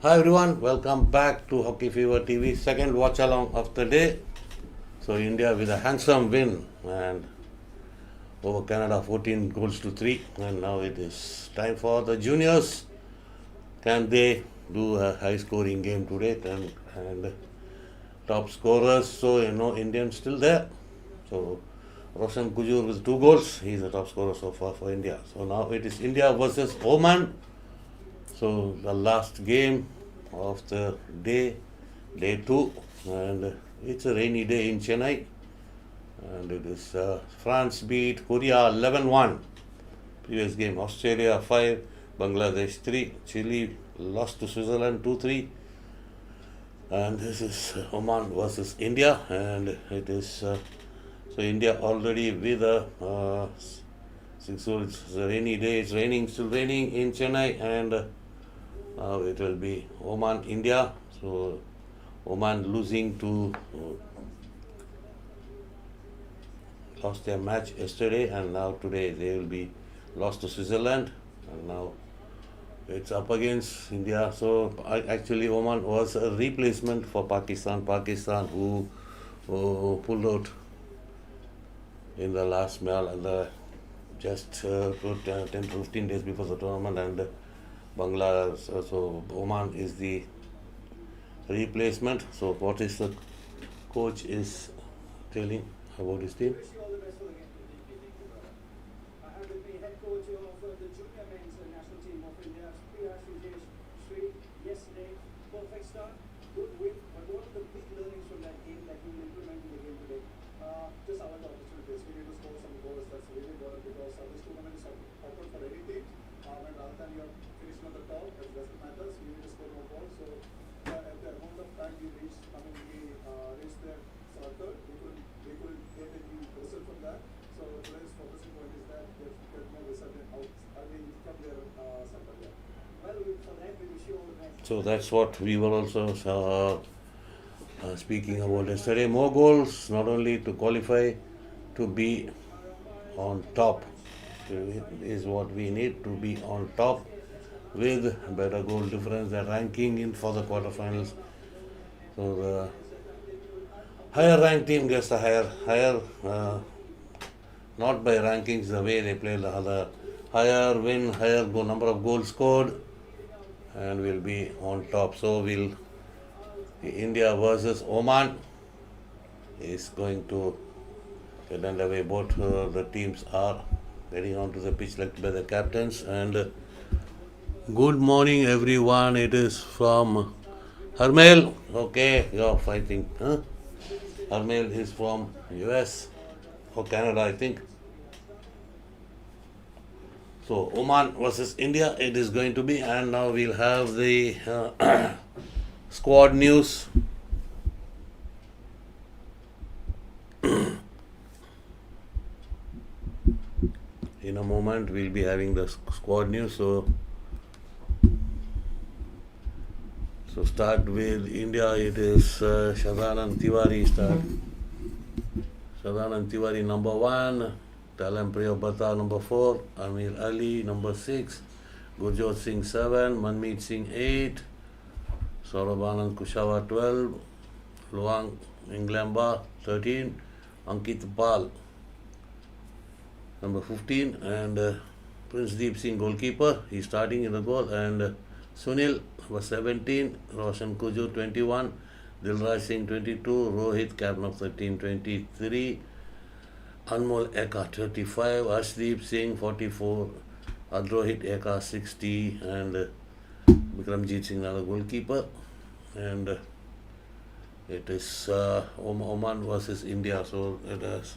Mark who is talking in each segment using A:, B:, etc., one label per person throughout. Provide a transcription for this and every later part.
A: Hi everyone, welcome back to Hockey Fever TV, second watch along of the day. So India with a handsome win and over Canada 14 goals to 3, and now it is time for the juniors. Can they do a high scoring game today? And top scorers, so Indian still there. So Roshan Kujur with 2 goals, he's the top scorer so far for India. So now it is India versus Oman. So the last game of the day, day 2, and it's a rainy day in Chennai, and it is France beat Korea 11-1. Previous game Australia 5, Bangladesh 3, Chile lost to Switzerland 2-3, and this is Oman versus India, and it is so India already with a so it's a rainy day. It's raining, still raining in Chennai, and now it will be Oman, India. So Oman losing to lost their match yesterday, and now today they will be lost to Switzerland, and now it's up against India. So actually Oman was a replacement for Pakistan. Pakistan who pulled out in the last mile and just 10 to 15 days before the tournament, and Bangla, so Oman is the replacement. So what is the coach is telling about his team?
B: Wish you all the best for the game. I have with me head coach of the junior men's national team of India, FIH. Yesterday, perfect start, good win. But what are the big learnings from that game that you will implement in the game today? Just our opportunities. We need to score some goals. That's really important because this tournament is open for any team. And rather than you're finishing on the top, it doesn't matter. So you need to score more goals. So at the amount of time we reached the third, we couldn't get any result from that. So today's focusing point is that they get more result out. From their sample. Well, for that we wish you all the best.
A: So that's what we were also speaking about yesterday. More goals, not only to qualify, to be on top is what we need, to be on top with better goal difference, the ranking in for the quarterfinals. So the higher ranked team gets the higher not by rankings, the way they play, the higher win, higher number of goals scored, and will be on top. So India versus Oman is going to get underway. Both the teams are getting onto the pitch led by the captains. And good morning everyone, it is from Harmel. Okay, you're fighting, huh? Harmel is from US or Canada, I think. So Oman versus India it is going to be, and now we'll have the squad news. In a moment we'll be having the squad news. So start with India. It is Shazanand Tiwari start. Shazanand Tiwari number 1, Talam Priyabhata number 4, Amir Ali number 6, Gurjot Singh 7, Manmeet Singh 8, Saurabh Kushawa 12, Luang Inglamba 13, Ankit Pal number 15, and Prince Deep Singh goalkeeper, he's starting in the goal, and Sunil number 17, Roshan Kujur 21, Dilraj Singh 22, Rohit captain of the team 23, Anmol Eka 35, Ashdeep Singh 44, Adrohit Eka 60, and Bikramjit Singh another goalkeeper. And it is Oman versus India. So it is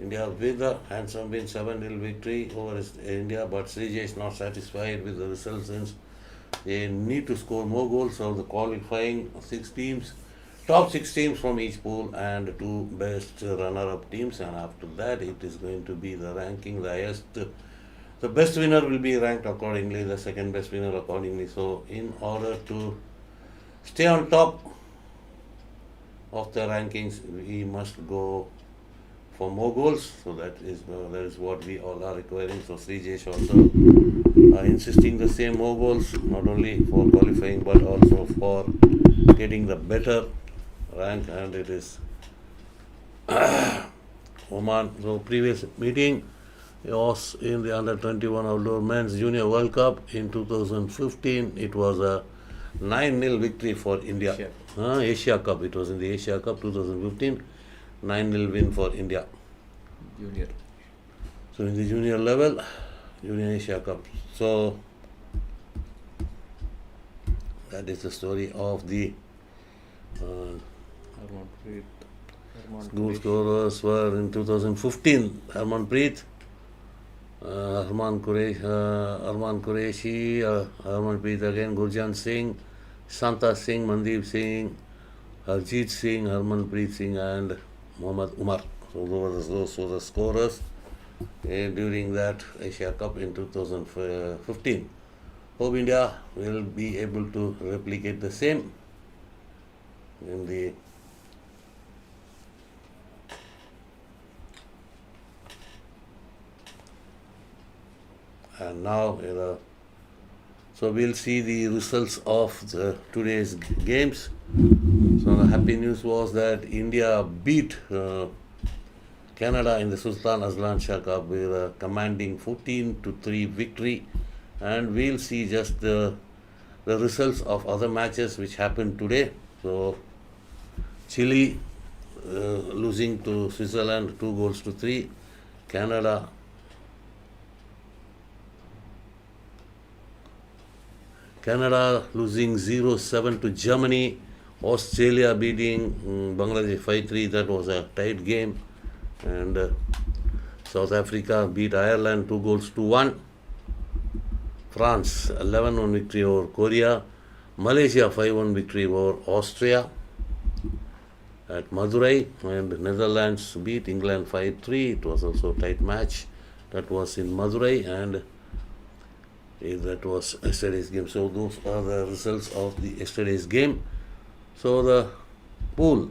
A: India with a handsome win, 7-0 victory over India, but Srijay is not satisfied with the result since they need to score more goals. So the qualifying 6 teams, top 6 teams from each pool, and 2 best runner-up teams, and after that it is going to be the ranking, the highest. The best winner will be ranked accordingly, the second best winner accordingly. So in order to stay on top of the rankings, we must go for more goals. So that is what we all are requiring. So Srijesh also insisting the same more goals, not only for qualifying but also for getting the better rank, and it is Oman. So previous meeting was in the under 21 outdoor men's junior World Cup in 2015. It was a 9-0 victory for India. Asia Cup. It was in the Asia Cup 2015. 9-0 win for India.
C: Junior.
A: So in the junior level, Junior Asia Cup. So that is the story of the goal scorers were in 2015. Harmanpreet, Qureshi, Harmanpreet again, Gurjan Singh, Shanta Singh, Mandeep Singh, Harjeet Singh, Harmanpreet Singh and Mohammad Umar. So those were the scorers during that Asia Cup in 2015. Hope India will be able to replicate the same in the and now so we'll see the results of today's games. So the happy news was that India beat Canada in the Sultan Azlan Shah Cup with a commanding 14-3 victory, and we'll see just the results of other matches which happened today. So Chile losing to Switzerland 2-3, Canada losing 0-7 to Germany, Australia beating Bangladesh 5-3, that was a tight game, and South Africa beat Ireland 2-1, France 11-1 victory over Korea, Malaysia 5-1 victory over Austria at Madurai, and Netherlands beat England 5-3. It was also a tight match. That was in Madurai, and that was yesterday's game. So those are the results of the yesterday's game. So the pool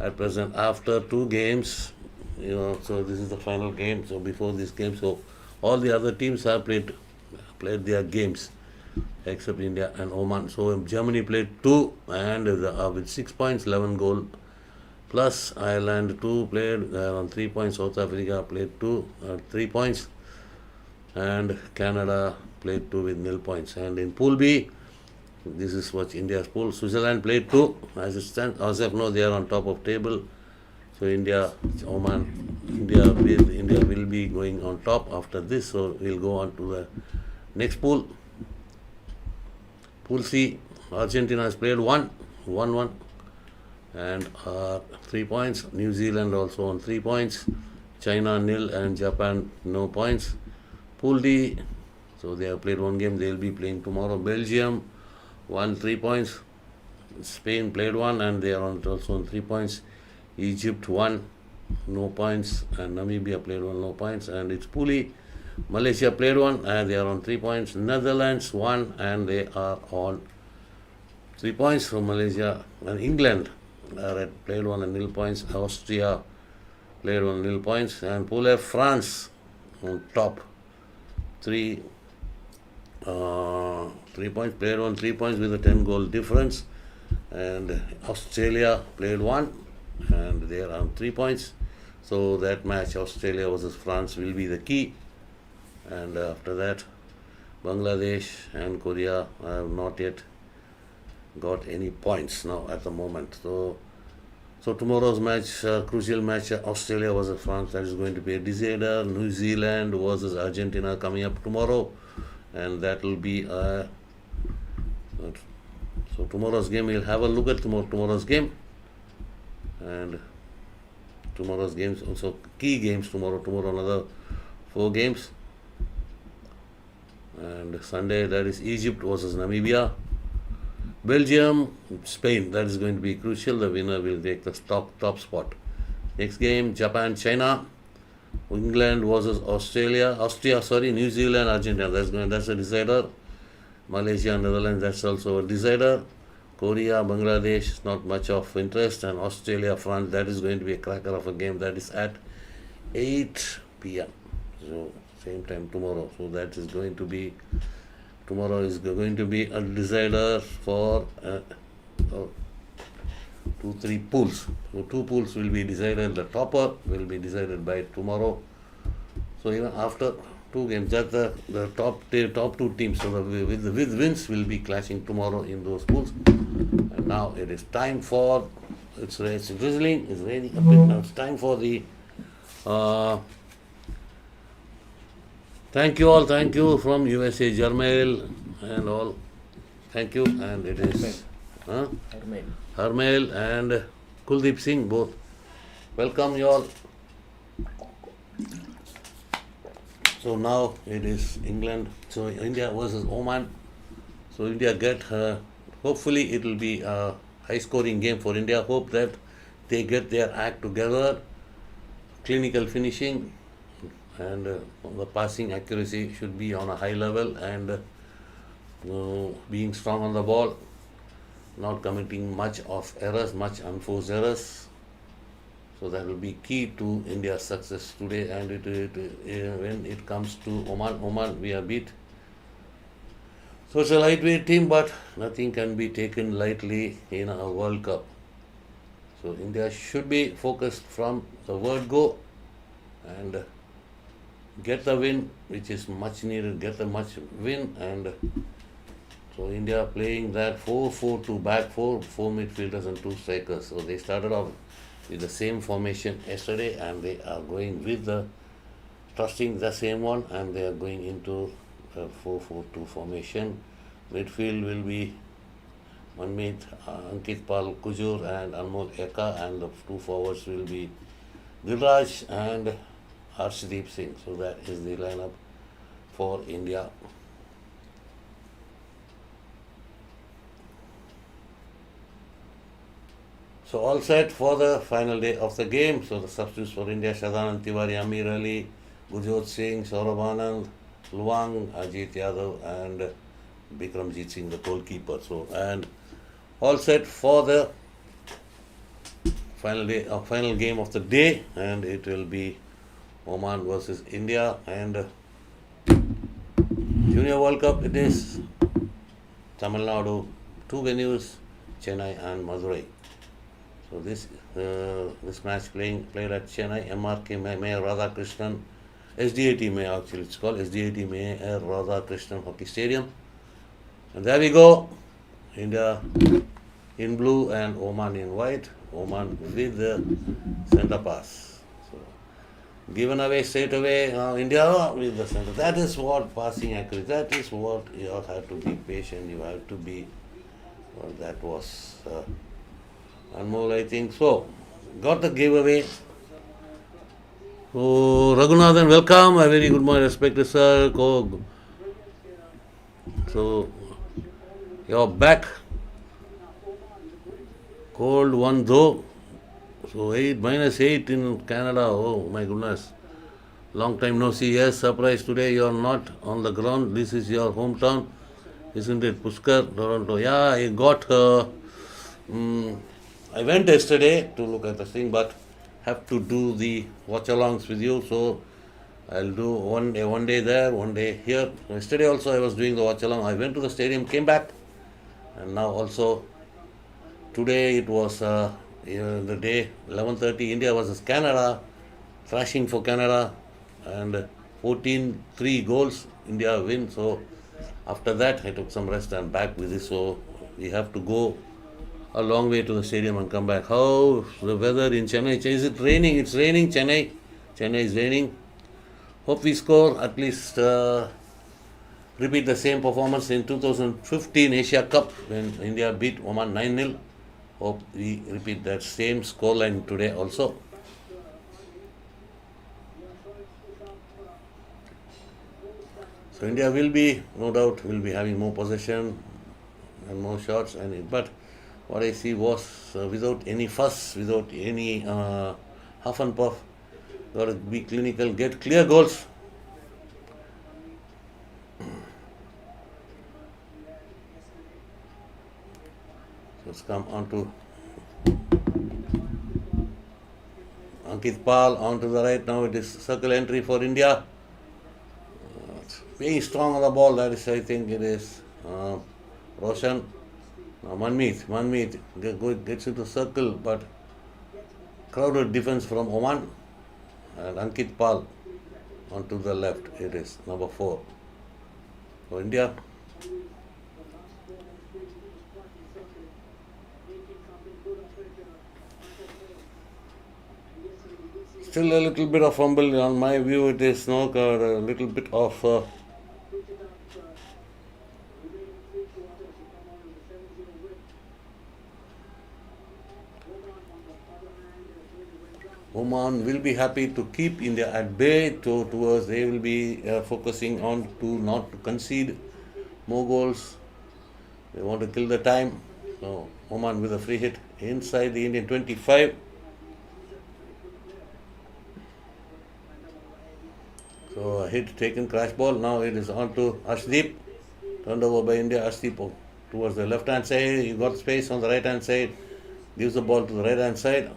A: at present after 2 games, so this is the final game. So before this game, so all the other teams have played their games except India and Oman. So Germany played 2 and with 6 points, 11 goal. Plus Ireland 2 played on 3 points. South Africa played 2 3 points. And Canada played 2 with 0 points. And in Pool B, this is what India's pool. Switzerland played 2 as it stands. As of now, they are on top of table. So India, Oman, India will be going on top after this. So we'll go on to the next pool. Pool C, Argentina has played 1-1 and 3 points. New Zealand also on 3 points. China 0 and Japan no points. Pool D, so they have played 1 game. They will be playing tomorrow. Belgium won 3 points. Spain played 1 and they are also on 3 points. Egypt 1, no points, and Namibia played 1, no points. And it's Pool E. Malaysia played 1 and they are on 3 points. Netherlands 1 and they are on 3 points. So Malaysia and England played 1 and 0 points. Austria played 1 0 points. And Pool F, France on top. 3 points, played 1 3 points with a 10 goal difference. And Australia played 1 and they are on 3 points. So that match, Australia versus France, will be the key. And after that, Bangladesh and Korea have not yet got any points now at the moment. So tomorrow's match, crucial match, Australia versus France, that is going to be a decider. New Zealand versus Argentina coming up tomorrow, and that will be so tomorrow's game. We'll have a look at tomorrow's game, and tomorrow's games also key games tomorrow. Tomorrow another 4 games, and Sunday that is Egypt versus Namibia. Belgium, Spain, that is going to be crucial. The winner will take the top spot. Next game, Japan, China. England versus New Zealand, Argentina. That's a decider. Malaysia, Netherlands, that's also a decider. Korea, Bangladesh, not much of interest. And Australia, France, that is going to be a cracker of a game. That is at 8 p.m. So same time tomorrow. So that is going to be, tomorrow is going to be a decider for 2-3 pools. So 2 pools will be decided. The topper will be decided by tomorrow. So even after 2 games, just the top 2 teams, so with wins will be clashing tomorrow in those pools. And now it is time for, it's drizzling, it's raining a bit now. It's time for the thank you all, thank you from USA, Jarmail and all. Thank you, and it is Harmail and Kuldeep Singh both. Welcome you all. So now it is England, so India versus Oman. So India get, hopefully it will be a high scoring game for India. Hope that they get their act together, clinical finishing, and the passing accuracy should be on a high level, and being strong on the ball, not committing much of errors, much unforced errors. So that will be key to India's success today. And when it comes to Oman we are beat. So it's a lightweight team, but nothing can be taken lightly in a World Cup. So India should be focused from the word go and get the win, which is much needed, get the much win. And so India playing that 4-4-2 back, 4 midfielders and 2 strikers. So they started off with the same formation yesterday, and they are going with trusting the same one, and they are going into a 4-4-2 formation. Midfield will be Manmeet, Ankit Pal Kujur and Anmol Eka, and the 2 forwards will be Dilraj and Arshdeep Singh. So that is the lineup for India. So all set for the final day of the game. So the substitutes for India: Shadhanand Tiwari, Amir Ali, Gurjot Singh, Saurabh Anand, Luang, Ajit Yadav, and Bikramjit Singh, the goalkeeper. So, and all set for the final game of the day, and it will be Oman versus India. And Junior World Cup, it is Tamil Nadu, 2 venues, Chennai and Madurai. So this match played at Chennai, MRK Mayor Radhakrishnan, SDAT Mayor, actually it's called SDAT Mayor Radhakrishnan Hockey Stadium. And there we go, India in blue and Oman in white. Oman with the center pass. So given away straight away, India with the center. That is what passing accuracy, that is what you have to be patient, you have to be, well, that was Anmol, I think. So, got the giveaway. So, Raghunathan, welcome. A very good morning, respected sir. So, you're back. Cold one though. So, -8 in Canada. Oh, my goodness. Long time no see. Yes, surprise today. You're not on the ground. This is your hometown, isn't it? Pushkar, Toronto. Yeah, I got I went yesterday to look at the thing, but have to do the watch-alongs with you. So I'll do one day there, one day here. Yesterday also I was doing the watch-along. I went to the stadium, came back, and now also today it was the day 11:30 India versus Canada, thrashing for Canada, and 14-3 goals. India win. So after that I took some rest and back with this. So we have to go a long way to the stadium and come back. How the weather in Chennai? Is it raining? It's raining, Chennai. Chennai is raining. Hope we score at least, repeat the same performance in 2015 Asia Cup when India beat Oman 9-0. Hope we repeat that same scoreline today also. So India will be, no doubt, will be having more possession and more shots, but what I see was without any fuss, without any huff and puff. Got to be clinical, get clear goals. Let's come on to Ankit Pal on to the right. Now it is circle entry for India. being strong on the ball. That is, I think it is Roshan. Manmeet gets into circle, but crowded defense from Oman and Ankit Pal onto the left. It is number 4 for India. Still a little bit of fumble on my view. It is no a little bit of Oman will be happy to keep India at bay. Towards they will be focusing on to not to concede more goals. They want to kill the time. So Oman with a free hit inside the Indian 25. So a hit taken, crash ball. Now it is on to Ashdeep. Turned over by India. Ashdeep towards the left hand side. He got space on the right hand side. Gives the ball to the right hand side.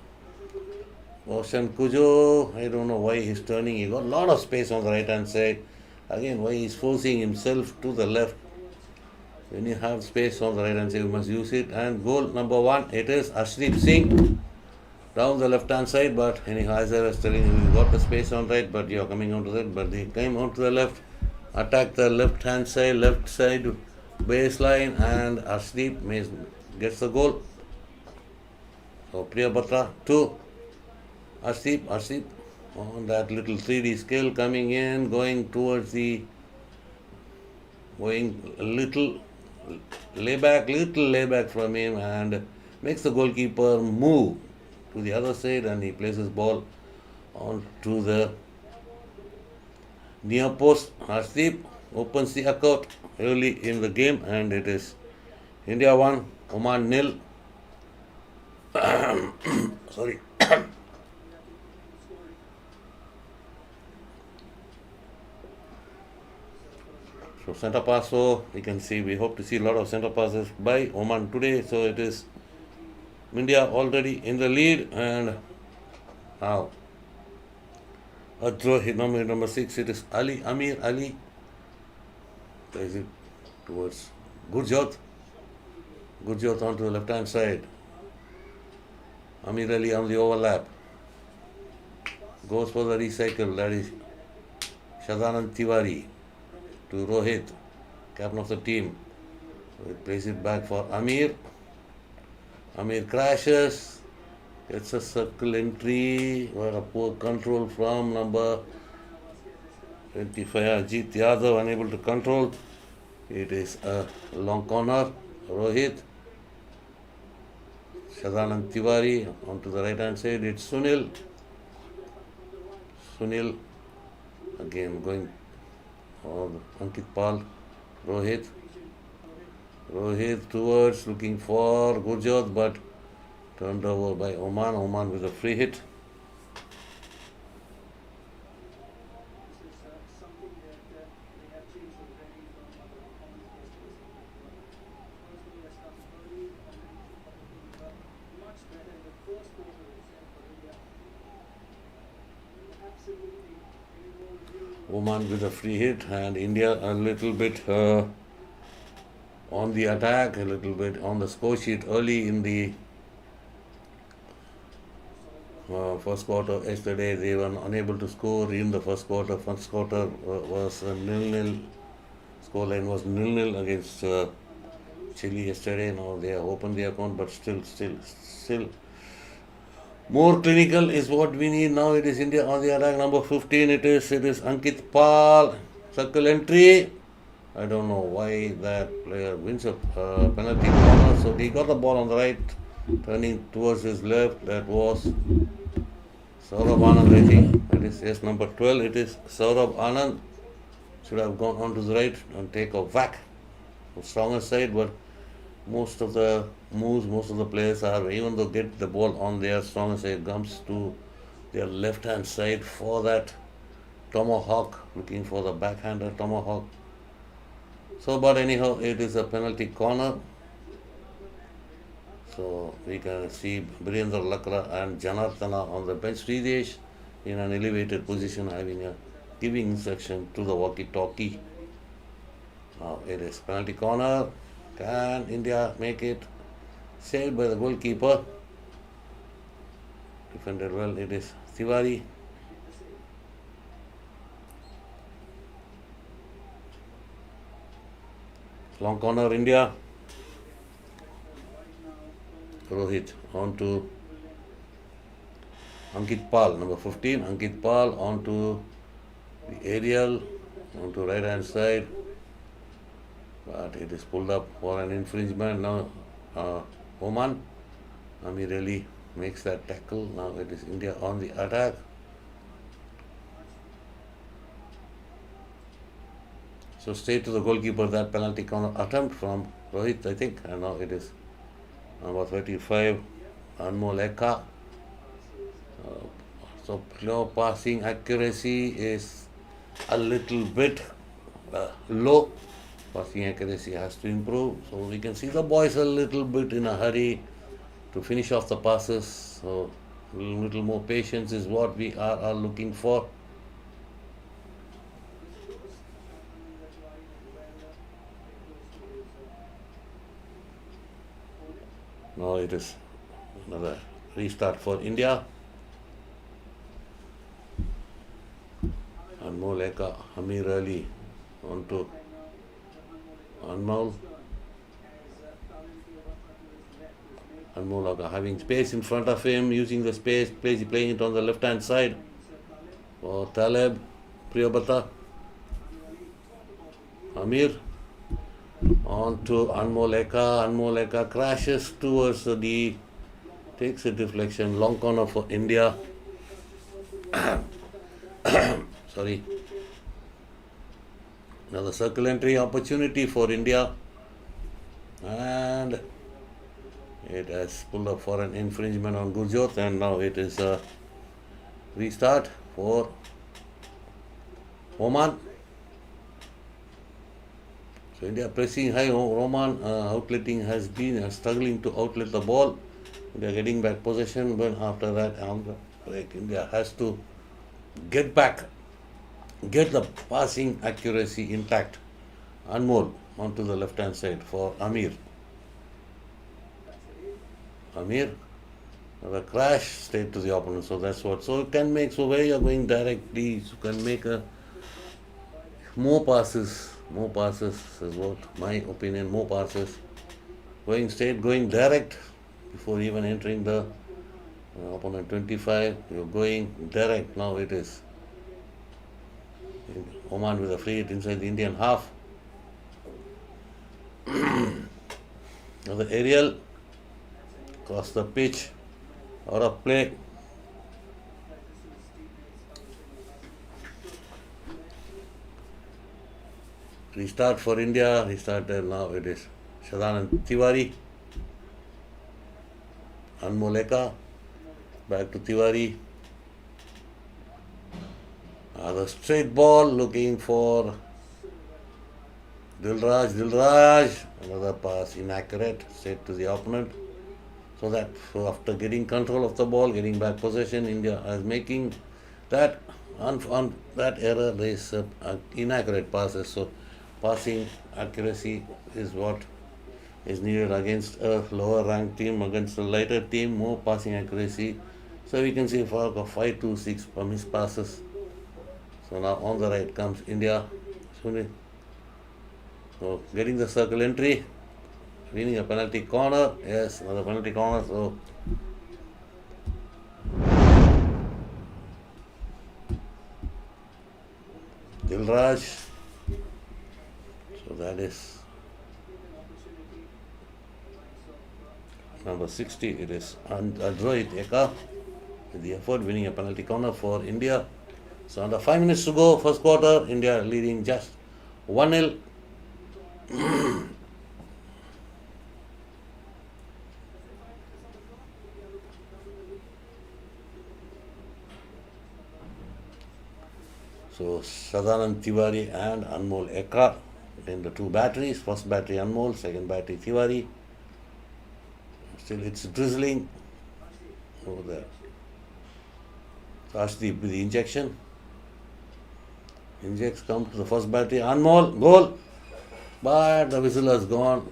A: Roshan Kujo, I don't know why he's turning. He got a lot of space on the right hand side. Again, why he's forcing himself to the left. When you have space on the right hand side, you must use it. And goal number 1, it is Arshdeep Singh down the left hand side. But anyhow, as I was telling you, you got the space on right, but you're coming onto that. But they came onto the left, attack the left hand side, left side baseline, and Arshdeep gets the goal. So Priya Batra 2. Arshdeep on that little 3D scale coming in, going towards the, going little layback from him, and makes the goalkeeper move to the other side, and he places ball on to the near post. Arshdeep opens the account early in the game, and it is India 1, Oman 0. Sorry. So centre pass, so we can see, we hope to see a lot of centre passes by Oman today. So it is India already in the lead, and now a throw hit number 6. It is Amir Ali. Plays it towards Gurjot onto the left hand side. Amir Ali on the overlap. Goes for the recycle. That is Shazanand Tiwari to Rohit, captain of the team. We place it back for Amir. Amir crashes, gets a circle entry, where a poor control from number 25, Ajit Yadav, unable to control. It is a long corner. Rohit, Shazanand Tiwari onto the right hand side. It's Sunil again going on Ankit Pal. Rohit towards looking for Gurjot, but turned over by Oman with a free hit. Oman with a free hit, and India a little bit on the attack, a little bit on the score sheet early in the first quarter. Yesterday they were unable to score in the first quarter. First quarter was 0-0. Scoreline was 0-0 against Chile yesterday. Now they have opened the account, but still more clinical is what we need now. It is India on the attack. Number 15. It is Ankit Pal. Circle entry. I don't know why that player wins a penalty corner. So he got the ball on the right, turning towards his left. That was Saurabh Anand, I think. That is number 12. It is Saurabh Anand. Should have gone on to the right and take a whack on stronger side, but most of the moves, most of the players are, even though get the ball on their stronger side, comes to their left hand side for that tomahawk, looking for the backhander tomahawk. So, but anyhow, it is a penalty corner. So we can see Birendra Lakra and Janardana on the bench. Sridesh in an elevated position, having a giving instruction to the walkie-talkie. Now it is penalty corner. Can India make it? Saved by the goalkeeper. Defended well. It is Tiwari. Long corner India. Rohit on to Ankit Pal, number 15. Ankit Pal on to the aerial, on to right hand side. But it is pulled up for an infringement. Now Oman. Amir really makes that tackle. Now it is India on the attack. So straight to the goalkeeper, that penalty corner attempt from Rohit, I think. And now it is number 35, Anmol Eka. So passing accuracy is a little bit low. Passing accuracy has to improve. So we can see the boys a little bit in a hurry to finish off the passes. So a little more patience is what we are looking for. Now it is another restart for India. Anmol Eka, Amir Ali onto Anmol. Anmol Eka having space in front of him, using the space, playing it on the left hand side for Taleb, Priyabata. Amir on to Anmol Eka. Anmol Eka crashes towards the takes a deflection, long corner for India. Sorry. Another circle entry opportunity for India. And it has pulled up for an infringement on Gurjot, and now it is a restart for Oman. So India pressing high. Oman outletting has been struggling to outlet the ball. They are getting back possession, but after that, on the break, India has to get back, get the passing accuracy intact. Anmol onto the left hand side for Amir. Amir, the crash straight to the opponent. So that's what. So you can make. So where you are going directly, you can make more passes. More passes is what my opinion. More passes, going straight, going direct before even entering the opponent 25. You're going direct. Now it is Oman with a free hit inside the Indian half. Now the aerial across the pitch, out of play. Restart for India. Restarted. Now it is Shadanand Tiwari. Anmol Eka. Back to Tiwari. The straight ball looking for Dilraj. Another pass inaccurate, straight to the opponent. So after getting control of the ball, getting back possession, India is making that on that error. There is inaccurate passes. So passing accuracy is what is needed against a lower ranked team, against a lighter team. More passing accuracy. So we can see 5 to 6 missed passes. So now on the right comes India. So getting the circle entry, winning a penalty corner. Yes, another penalty corner. So Dilraj. So that is number 60. It is Rohit Eka with the effort, winning a penalty corner for India. So under 5 minutes to go, first quarter, India leading just 1-0. So Shadanand Tiwari and Anmol Eka in the two batteries. First battery Anmol, second battery Tiwari. Still it's drizzling over there. Ashdeep with the injection. Injects come to the first battery. Anmol, goal. but the whistle has gone.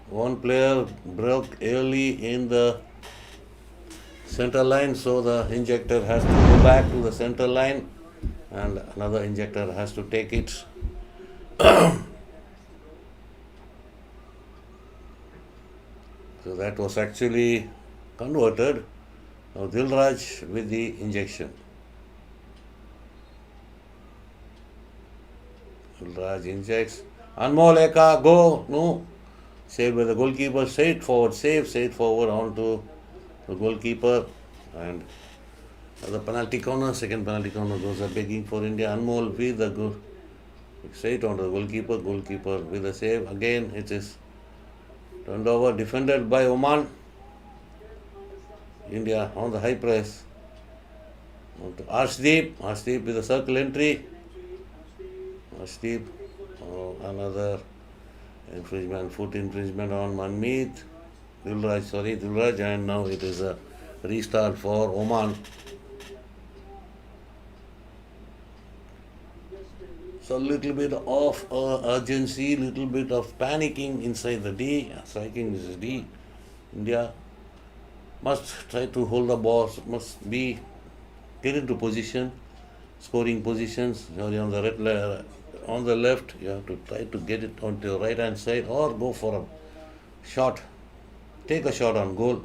A: One player broke early in the center line, so the injector has to go back to the center line and another injector has to take it. So that was actually converted. Now Dilraj with the injection. Dilraj injects. Anmol Eka, go. No. Saved by the goalkeeper. Straight forward. Save. Straight forward onto the goalkeeper. And the penalty corner. Second penalty corner. Those are begging for India. Anmol with the goal. Straight onto the goalkeeper. Goalkeeper with a save. Again it is turned over. Defended by Oman. India on the high press. On to Arshdeep. Arshdeep with a circle entry. Arshdeep. Another infringement, foot infringement on Manmeet. Dilraj, and now it is a restart for Oman. So a little bit of urgency, little bit of panicking inside the D. Striking is D. India must try to hold the ball, must be get into position, scoring positions. You're on the left, you have to try to get it onto your right hand side or go for a shot. Take a shot on goal.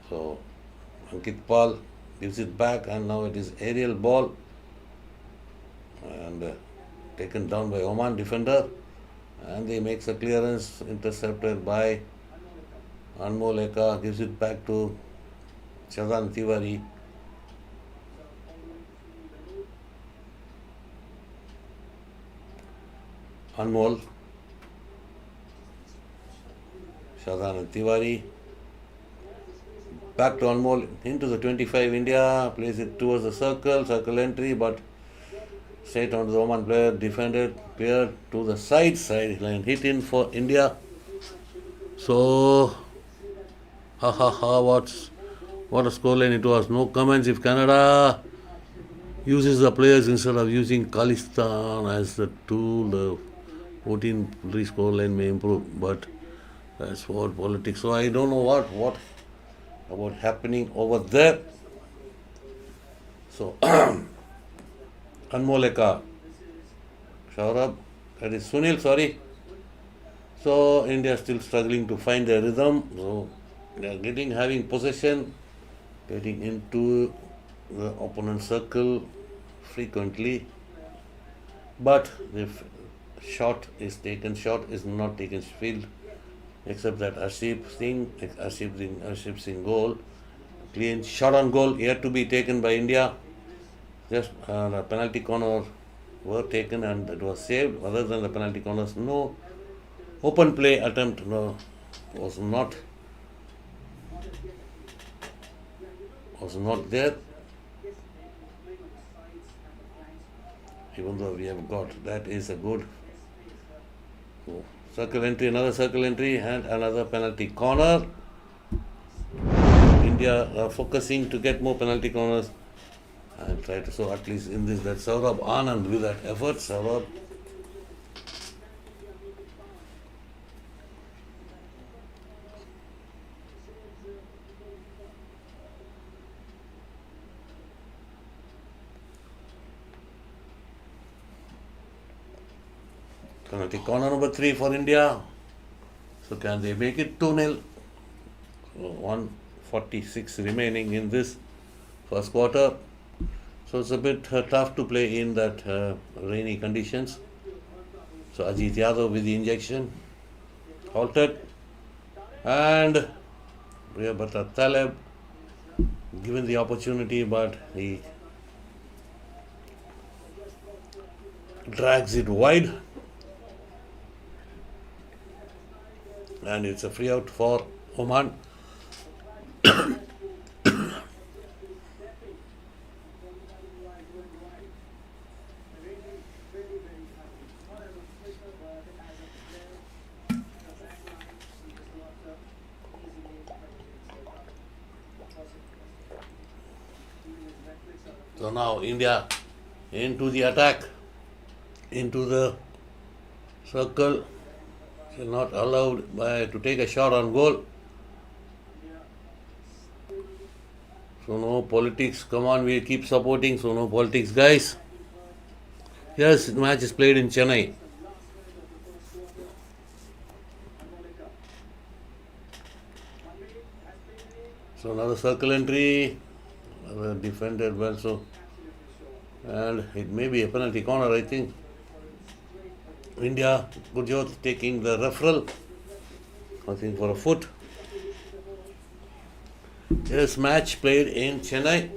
A: So Ankit Pal gives it back and now it is aerial ball and taken down by Oman defender, and he makes a clearance intercepted by Anmol Eka, gives it back to Shazan Tiwari. Anmol, Shazan and Tiwari. Back to Anmol into the 25. India plays it towards the circle entry, but straight onto the Oman player, defended, cleared to the sideline, hit in for India. So, what a scoreline it was. No comments if Canada uses the players instead of using Khalistan as the tool. The 14-3 scoreline may improve, but that's what politics. So I don't know what about happening over there. So Anmol Eka, Shaurabh, that is Sunil, sorry. So India still struggling to find their rhythm. So they are having possession, getting into the opponent circle frequently, but the shot is not taken field, except that Arshdeep Singh goal, clean shot on goal yet to be taken by India. Just a penalty corner were taken and it was saved. Other than the penalty corners, no open play attempt was not there. Even though we have got, that is a good circle entry, another circle entry and another penalty corner. India focusing to get more penalty corners and try to, so at least in this, that Saurabh Anand with that effort, Saurabh penalty corner number 3 for India. So can they make it 2-0? So 1:46 remaining in this first quarter. So it's a bit tough to play in that rainy conditions. So Ajit Yadav with the injection, halted, and Riyabata Taleb given the opportunity, but he drags it wide. And it's a free out for Oman. So now India into the attack, into the circle. They're not allowed to take a shot on goal. So no politics. Come on, we keep supporting. So no politics, guys. Yes, the match is played in Chennai. So another circle entry, defended well. So and it may be a penalty corner, I think. India, Gurjot taking the referral, I think for a foot. Yes, match played in Chennai.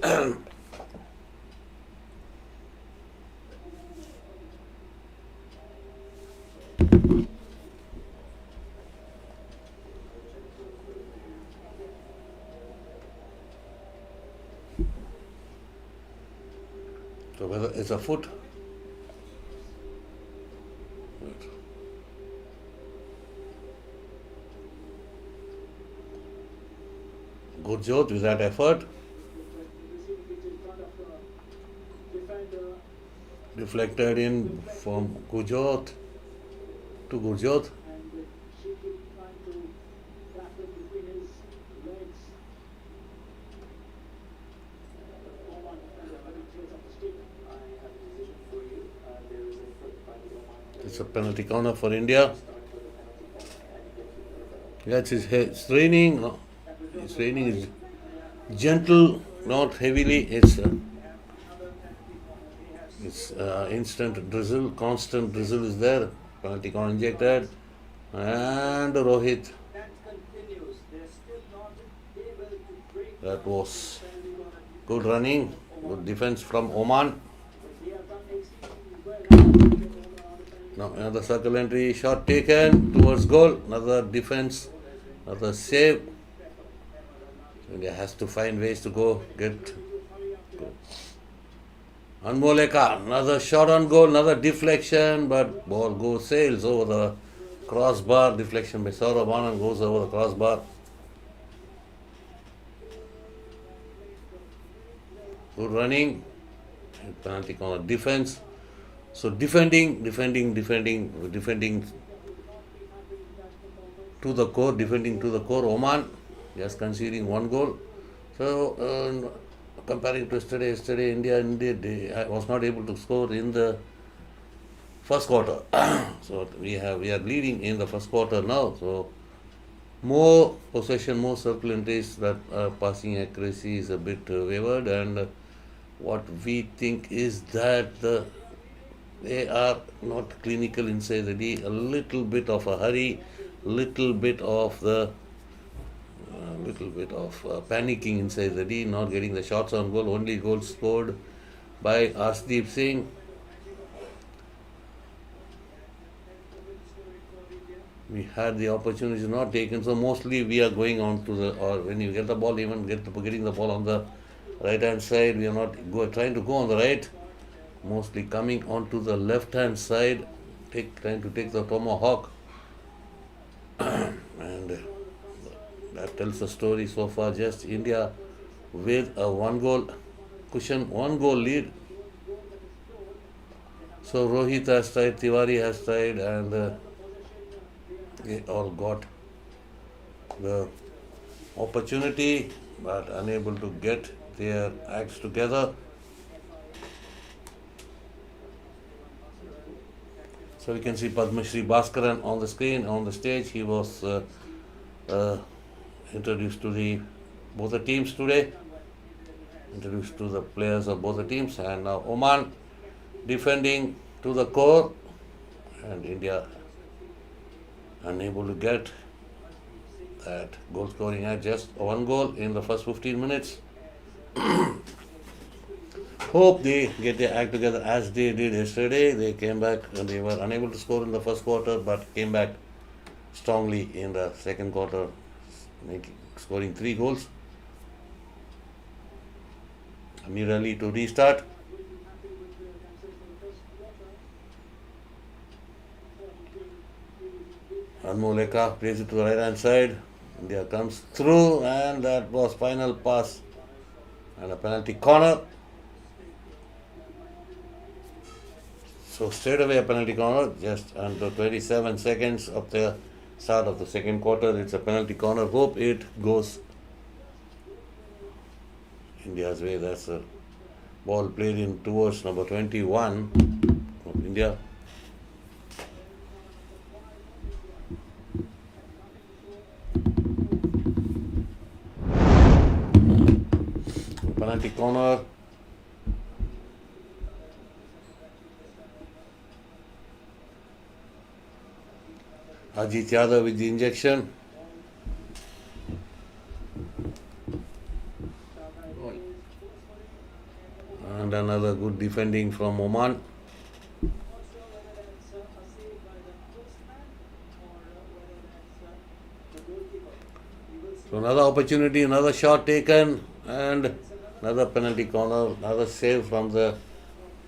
A: So whether it's a foot. Gurjot with that effort. Deflected in from Gurjot to Gurjot. It's a penalty corner for India. Yes, it's raining. No, it's raining is gentle, not heavily. It's instant drizzle, constant drizzle is there. Penalty corner injected, and Rohit. That was good running, good defense from Oman. Now another circle entry, shot taken towards goal. Another defense, another save. India has to find ways to get. Anmoleka, another shot on goal, another deflection, but ball sails over the crossbar. Deflection by Saurabh Anand goes over the crossbar. Good running, penalty corner defense. So defending to the core, Oman just conceding one goal. So comparing to yesterday India was not able to score in the first quarter. So we are leading in the first quarter now. So more possession, more circle entries, that passing accuracy is a bit wavered, and what we think is that they are not clinical inside the D. A little bit of a hurry, little bit of panicking inside the D, not getting the shots on goal. Only goal scored by Arshdeep Singh. We had the opportunities not taken, so mostly we are going on to when you get the ball, even getting the ball on the right hand side, we are not trying to go on the right. Mostly coming onto the left hand side, trying to take the tomahawk, and that tells the story so far. Just India with a one goal lead. So Rohit has tied, Tiwari has tied, and they all got the opportunity but unable to get their acts together. So we can see Padma Shri Bhaskaran on the screen, on the stage. He was introduced to both the teams today, introduced to the players of both the teams, and now Oman defending to the core, and India unable to get that goal scoring at just one goal in the first 15 minutes. Hope they get their act together as they did yesterday. They came back and they were unable to score in the first quarter, but came back strongly in the second quarter, scoring 3 goals. Amir Ali to restart. Anmoleka plays it to the right hand side. India comes through, and that was final pass and a penalty corner. So straight away a penalty corner, just under 27 seconds of the start of the second quarter. It's a penalty corner. Hope it goes India's way. That's a ball played in towards number 21 of India. Penalty corner. Ajit Yadav with the injection. And another good defending from Oman. So another opportunity, another shot taken, and another penalty corner, another save from the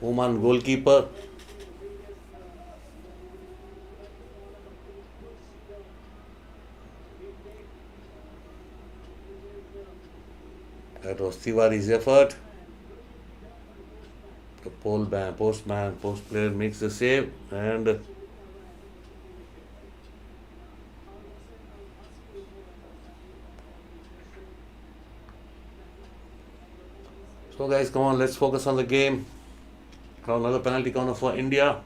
A: Oman goalkeeper. That was Tiwari's effort. The post player makes the save, and so guys, come on, let's focus on the game. Now another penalty corner for India.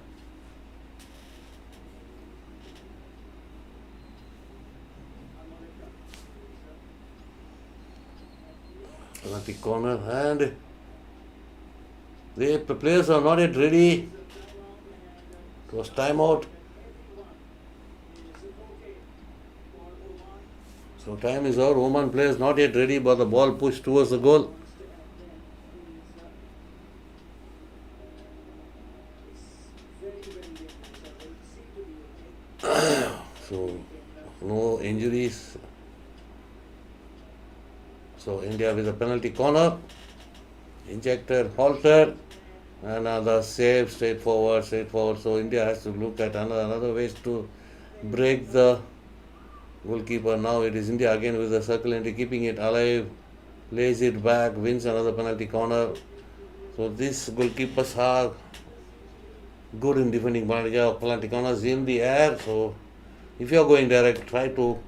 A: Penalty corner, and the players are not yet ready. It was timeout. So time is out. Oman players not yet ready, but the ball pushed towards the goal. So no injuries. So India with a penalty corner. Injected, halted. Another save, straightforward. So India has to look at another ways to break the goalkeeper. Now it is India again with the circle entry, keeping it alive, plays it back, wins another penalty corner. So these goalkeepers are good in defending penalty corners in the air. So if you are going direct, try to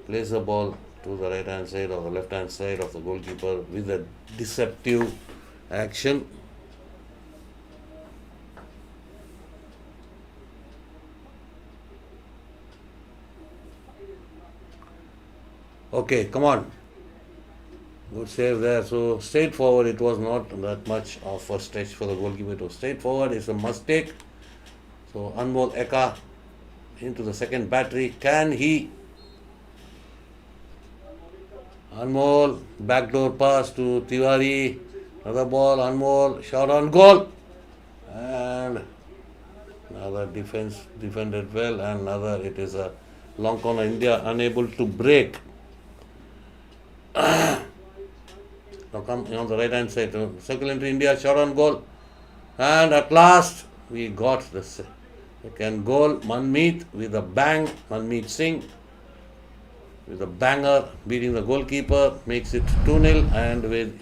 A: place the ball to the right hand side or the left hand side of the goalkeeper with a deceptive action. Okay, come on. Good save there. So straightforward, it was not that much of a stretch for the goalkeeper. It was straightforward, it's a mistake. So Anmol Eka into the second battery. Can he? Anmol, backdoor pass to Tiwari. Another ball, Anmol, shot on goal. And another defense defended well, and another, it is a long corner. India unable to break. Now come on the right hand side. Circle into India, shot on goal. And at last we got the second goal. Manmeet with a bang. Manmeet Singh with a banger, beating the goalkeeper, makes it 2-0. And with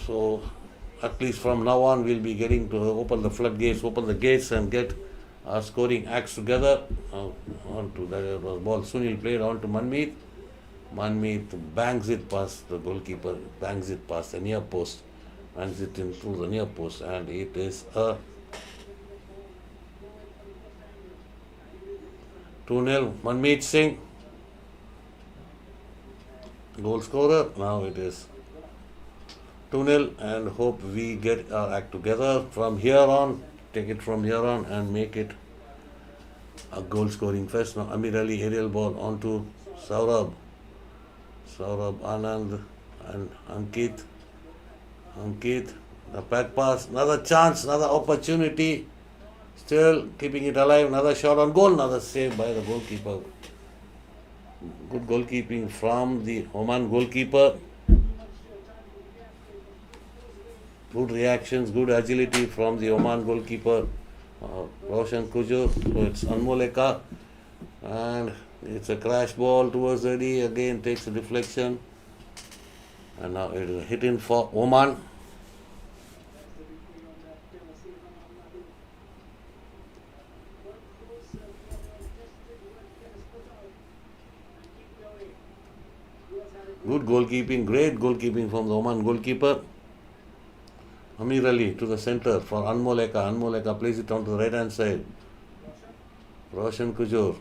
A: so at least from now on we'll be getting to open the floodgates, open the gates, and get our scoring acts together. On to that was ball. Sunil played on to Manmeet. Manmeet bangs it past the goalkeeper, bangs it past the near post, bangs it into the near post, and it is a 2-0. Manmeet Singh, goal scorer. Now it is 2-0, and hope we get our act together from here on, take it from here on and make it a goal scoring fest. Now Amir Ali, aerial ball onto Saurabh. Saurabh, Anand and Ankit. The back pass, another chance, another opportunity. Still keeping it alive, another shot on goal, another save by the goalkeeper. Good goalkeeping from the Oman goalkeeper. Good reactions, good agility from the Oman goalkeeper, Roshan Kujur. So it's Anmol Eka, and it's a crash ball towards the D. Again takes a deflection, and now it is a hit in for Oman. Good goalkeeping, great goalkeeping from the Oman goalkeeper. Amir Ali to the center for Anmoleka. Anmoleka plays it on to the right hand side. Roshan Kujur.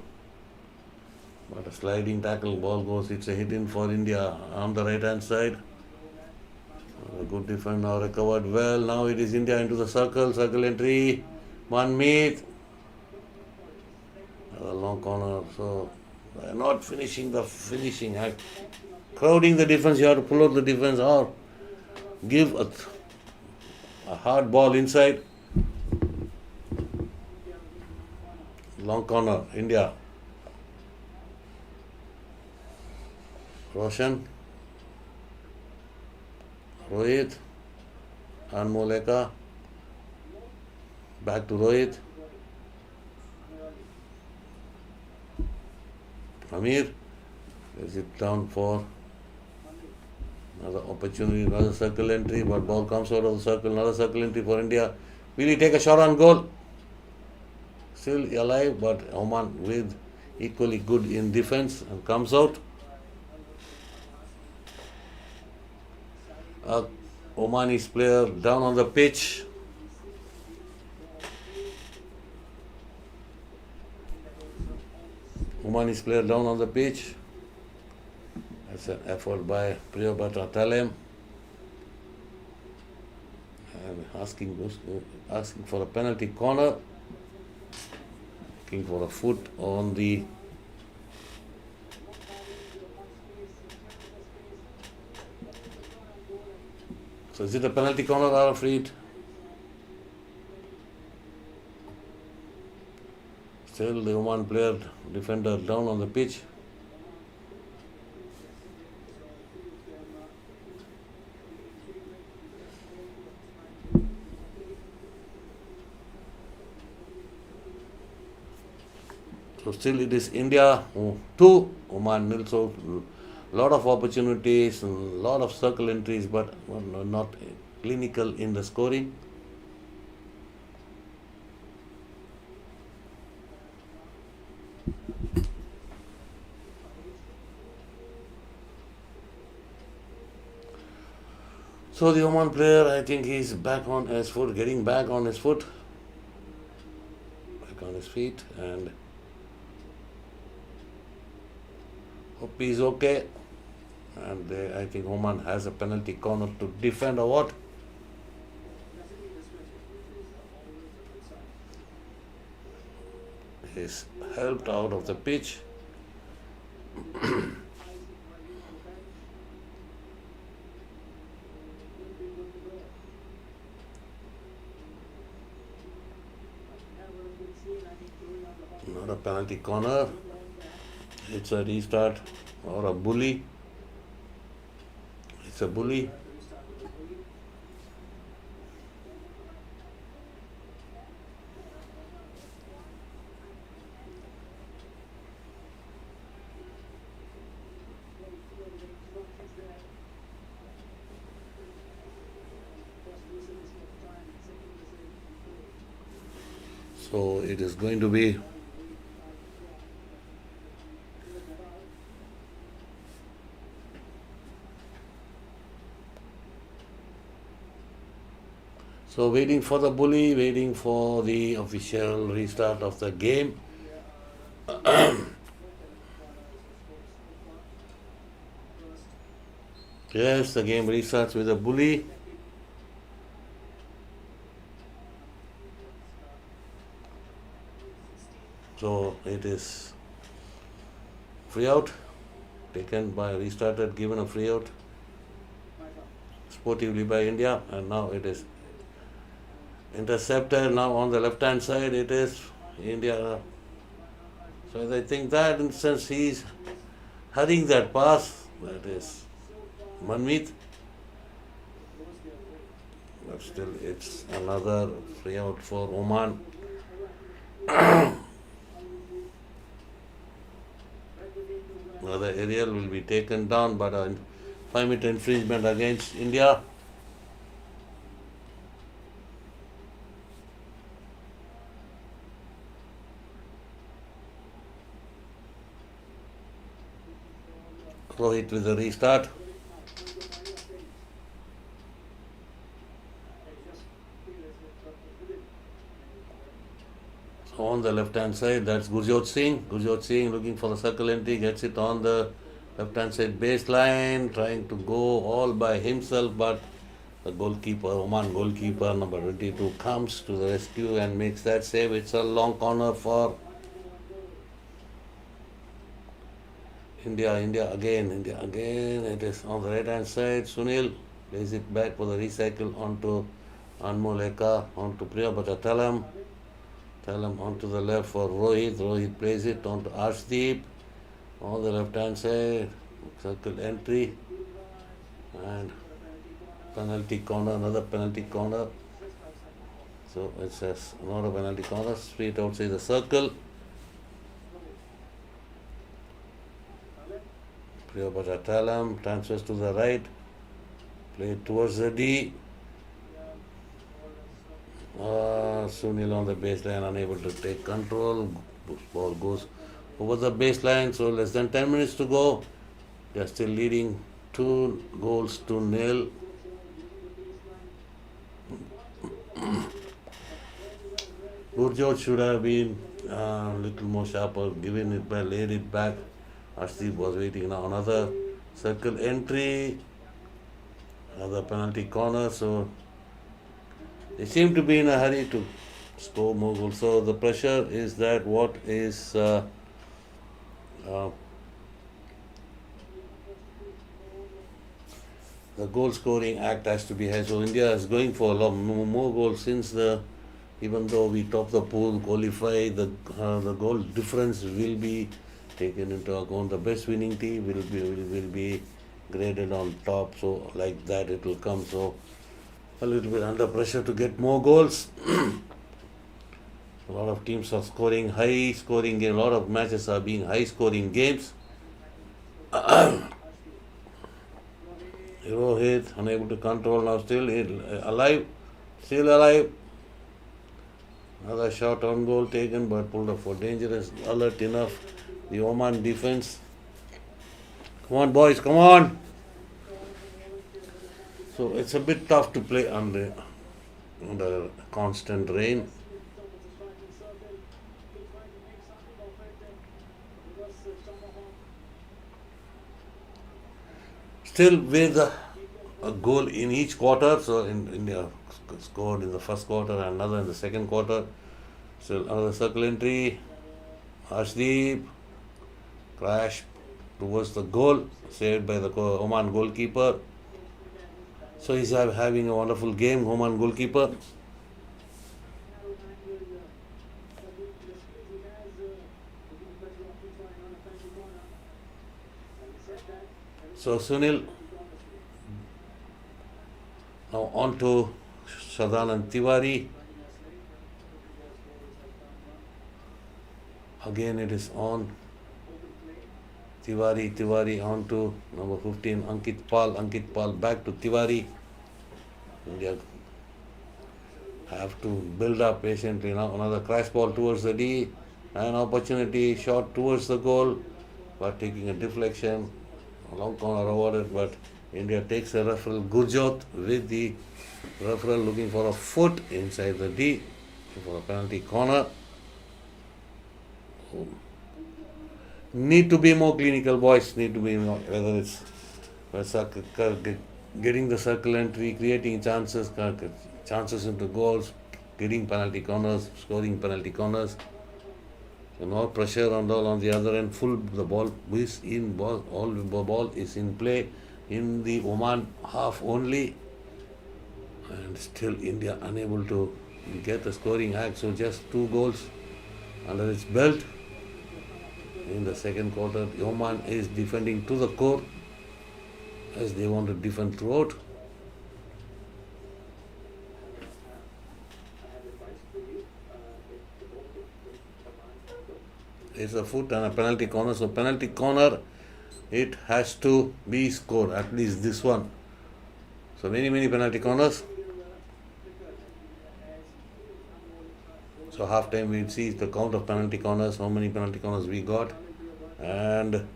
A: But a sliding tackle, ball goes, it's a hit in for India on the right hand side. A good defense now recovered well. Now it is India into the circle entry. Manmeet. A long corner. So they are not finishing the finishing act. Crowding the defense, you have to pull out the defense or give a hard ball inside. Long corner, India. Roshan, Rohit, Anmoleka, back to Rohit, Amir, is it down for another opportunity, another circle entry, but ball comes out of the circle, another circle entry for India. Will he take a shot on goal? Still alive, but Oman with equally good in defense and comes out. Omani's player down on the pitch. Omani's player down on the pitch. That's an effort by Priyabata Talem. And asking for a penalty corner. Looking for a foot on the So is it a penalty corner or a free hit? Still the Oman player, defender down on the pitch. So still it is India 2, Oman nil. So lot of opportunities and lot of circle entries, but not clinical in the scoring. So the Oman player, I think he's back on his foot, getting back on his foot, back on his feet, and hope he's okay. And I think Oman has a penalty corner to defend or what? He's helped out of the pitch. Not a penalty corner. It's a restart or a bully. It's a bully. So it is going to be So waiting for the bully, waiting for the official restart of the game. Yes, the game restarts with a bully. So it is free out, taken by restarted, given a free out sportively by India, and now it is intercepted. Now on the left hand side it is India. So I think that instance he's hurrying that pass. That is Manmeet. But still it's another free out for Oman. Another aerial will be taken down, but a 5-meter infringement against India. Rohit with the restart. So on the left hand side, that's Gurjot Singh. Gurjot Singh looking for the circle entry, gets it on the left hand side baseline, trying to go all by himself, but the goalkeeper, Oman goalkeeper number 22, comes to the rescue and makes that save. It's a long corner for India again. It is on the right hand side. Sunil plays it back for the recycle onto Anmol Eka, onto Priyabhata Talam onto the left for Rohit. Rohit plays it onto Arshdeep on the left hand side. Circle entry and penalty corner, another penalty corner. So it says another penalty corner, straight outside the circle. Priyabhata Talam transfers to the right, played towards the D. Sunil on the baseline, unable to take control. Ball goes over the baseline, so less than 10 minutes to go. They are still leading 2-0. Gurjot should have been a little more sharper, given it back, laid it back. Arshdeep was waiting now. Another circle entry, another penalty corner. So they seem to be in a hurry to score more goals. So the pressure is that what is the goal scoring act has to be high. So India is going for a lot more goals since even though we top the pool, qualify, the goal difference will be taken into account. The best winning team will be graded on top. So like that it will come. So a little bit under pressure to get more goals. A lot of teams are scoring high scoring games. A lot of matches are being high scoring games. Rohit unable to control, now still alive. Another shot on goal taken but pulled up for dangerous. Alert enough. The Oman defense. Come on boys, come on. So it's a bit tough to play under constant rain. Still with a goal in each quarter. So India scored in the first quarter and another in the second quarter. Still another circle entry. Arshdeep crash towards the goal, saved by the Oman goalkeeper. So he's having a wonderful game, Oman goalkeeper. So Sunil now on to Sadanand Tiwari. Again it is on. Tiwari on to number 15, Ankit Pal back to Tiwari. India have to build up patiently now. Another crash ball towards the D. An opportunity, shot towards the goal, but taking a deflection. A long corner awarded, but India takes a referral. Gurjot with the referral looking for a foot inside the D for a penalty corner. Need to be more clinical, boys. Need to be more, whether it's getting the circle entry, creating chances into goals, getting penalty corners, scoring penalty corners. So no pressure on the other end. The ball is in. All the ball is in play in the Oman half only, and still India unable to get the scoring act. So just 2 goals under its belt. In the second quarter, Oman is defending to the core as they want to defend throughout. It's a foot and a penalty corner. So penalty corner, it has to be scored, at least this one. So many penalty corners. So half time we'll see the count of penalty corners, how many penalty corners we got. And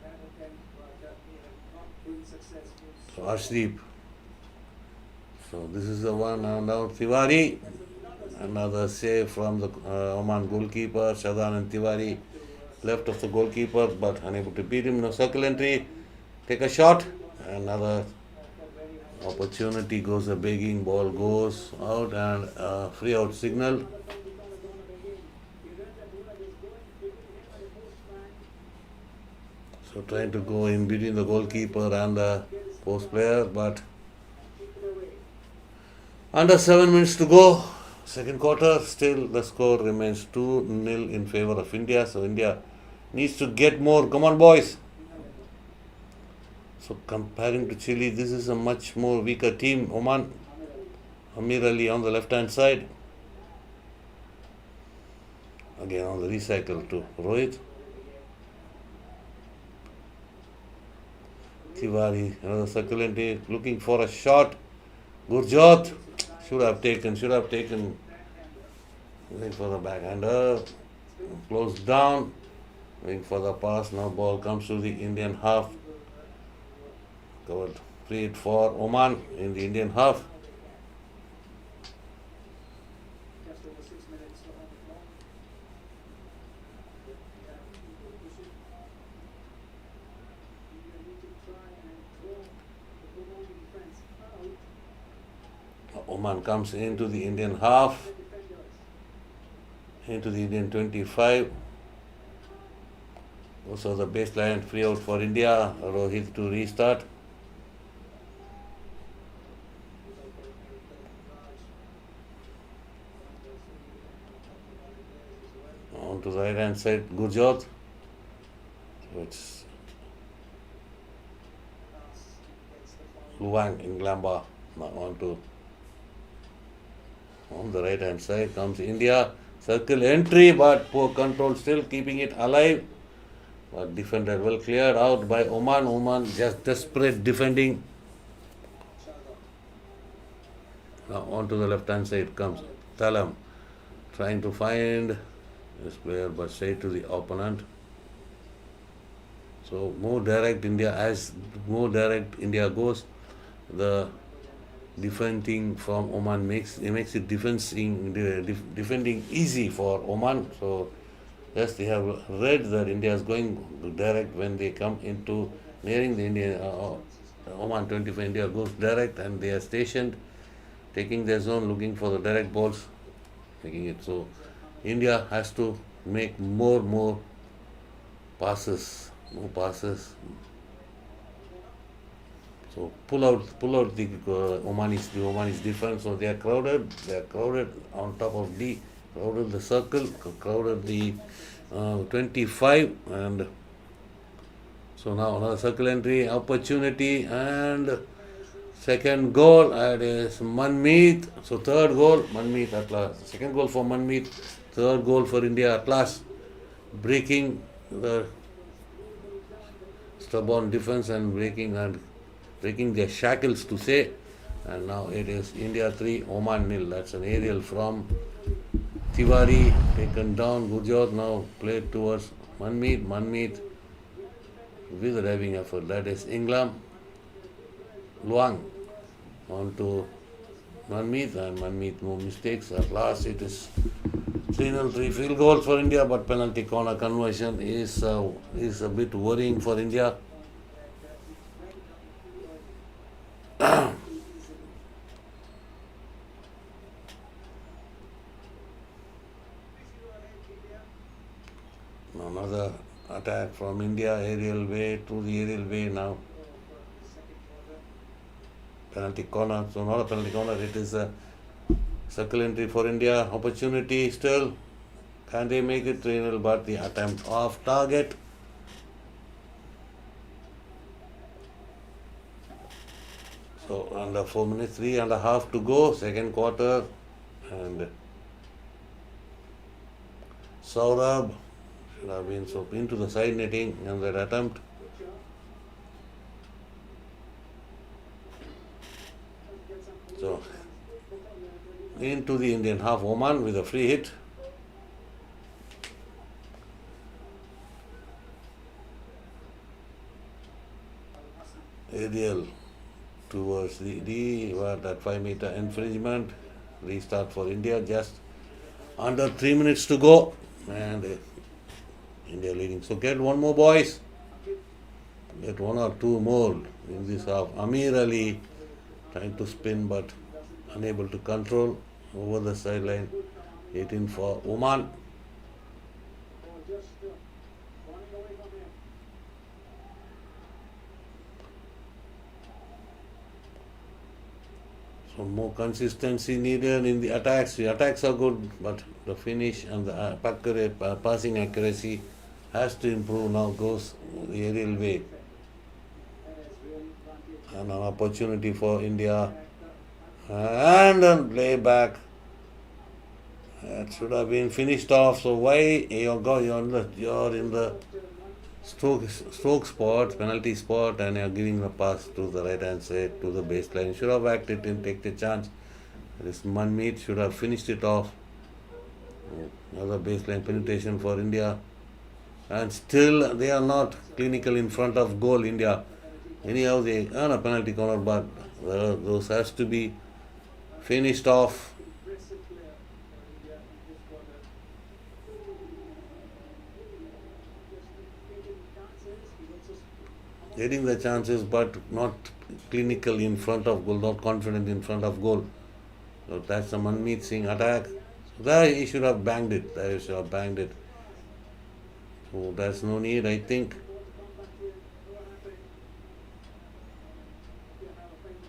A: So Arshdeep. So this is the one now Tiwari. Another save from the Oman goalkeeper, Shadan Tiwari, left of the goalkeeper but unable to beat him. No circle entry. Take a shot. Another opportunity goes a begging, ball goes out and free out signal. So trying to go in between the goalkeeper and the post player, but under 7 minutes to go. Second quarter, still the score remains 2-0 in favor of India. So India needs to get more. Come on, boys. So comparing to Chile, this is a much more weaker team. Oman, Amir Ali on the left-hand side. Again on the recycle to Rohit. Tiwari, another circle entry, looking for a shot. Gurjot should have taken. Waiting for the backhander. Closed down. Waiting for the pass. Now ball comes to the Indian half. Covered free hit for Oman in the Indian half.
B: Just over 6 minutes on the clock. You need to try and draw the Omani defense out.
A: Oman comes into the Indian half.
B: The defenders.
A: Into the Indian 25. Also the baseline free out for India. Rohit to restart. On to the right hand side, Gurjot. It's Luang in Glamba. Now on the right hand side comes India. Circle entry, but poor control, still keeping it alive. But defended well, cleared out by Oman. Oman just desperate defending. Now on to the left hand side comes Talam, trying to find this player, but straight to the opponent. So more direct India, as more direct India goes, the defending from Oman makes it defending easy for Oman. So yes, they have read that India is going direct when they come into nearing the Indian Oman 25. India goes direct and they are stationed, taking their zone, looking for the direct balls, making it so. India has to make more passes. So pull out the Omanis defense. So they are crowded on top of D, crowded the circle, crowded the 25, and so now another circle entry opportunity and second goal. That is Manmeet. So third goal, Manmeet at last. Second goal for Manmeet. Third goal for India at last. Breaking the stubborn defense and breaking their shackles to say. And now it is India 3, Oman 0. That's an aerial from Tiwari, taken down. Gurjot now played towards Manmeet. Manmeet with a diving effort. That is England. Luang on to Manmeet, and Manmeet no mistakes. At last it is 3-0, 3 field goals for India, but penalty corner conversion is a bit worrying for India. Another attack from India, aerial way to the aerial way now. Penalty corner, so not a penalty corner, it is a circle entry for India. Opportunity still. Can they make it 3-0? But the attempt off target. So under 4 minutes, 3.5 to go, second quarter, and Saurabh should have been so into the side netting and that attempt. So into the Indian half, Oman with a free hit. Aerial towards that 5 meter infringement. Restart for India, just under 3 minutes to go, and India leading. So get one more, boys. Get one or two more in this half. Amir Ali trying to spin but unable to control over the sideline. 18 for Oman.
B: Or just running away from him.
A: So more consistency needed in the attacks. The attacks are good, but the finish and the passing accuracy has to improve. Now goes the aerial way. And an opportunity for India. And then play back. That should have been finished off. So why you're in the stroke spot, penalty spot, and you're giving the pass to the right hand side to the baseline. Should have whacked it and take the chance. This Manmeet should have finished it off. Another baseline penetration for India. And still they are not clinical in front of goal, India. Anyhow, they earn a penalty corner, but those has to be finished off. Getting the chances, but not clinical in front of goal, not confident in front of goal. So that's the Manmeet Singh attack. So there he should have banged it. So there's no need, I think.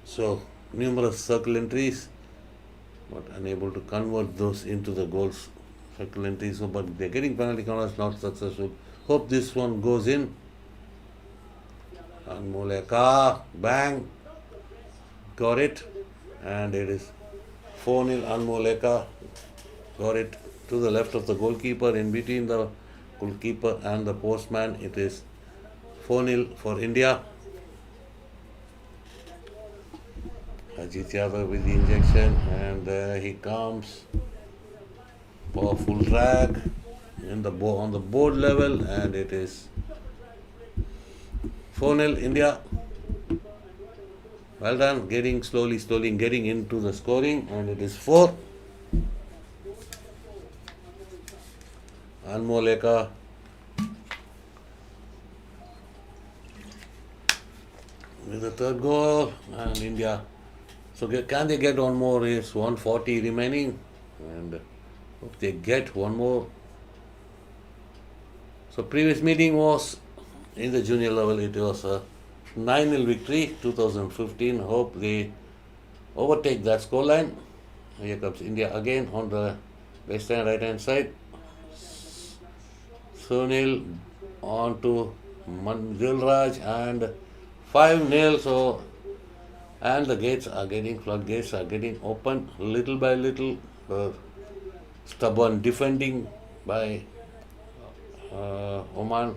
A: So numerous circle entries, but unable to convert those into the goals. Circle entries, so, but they're getting penalty corners, not successful. Hope this one goes in. Anmoleka, bang, got it, and it is 4-0. Anmoleka got it to the left of the goalkeeper, in between the goalkeeper and the postman. It is 4-0 for India. Ajit Yadav with the injection, and there he comes. Powerful drag on the board level, and it is 4-0 India. Well done, getting slowly getting into the scoring, and it is 4. Anmoleka with the third goal, and India. So can they get one more? It's 140 remaining, and hope they get one more. So previous meeting was in the junior level. It was a 9-0 victory, 2015. Hope they overtake that scoreline. Here comes India again on the baseline right hand side. Sunil on to Dilraj, and 5-0. So, and the floodgates are getting open little by little. Stubborn defending by Oman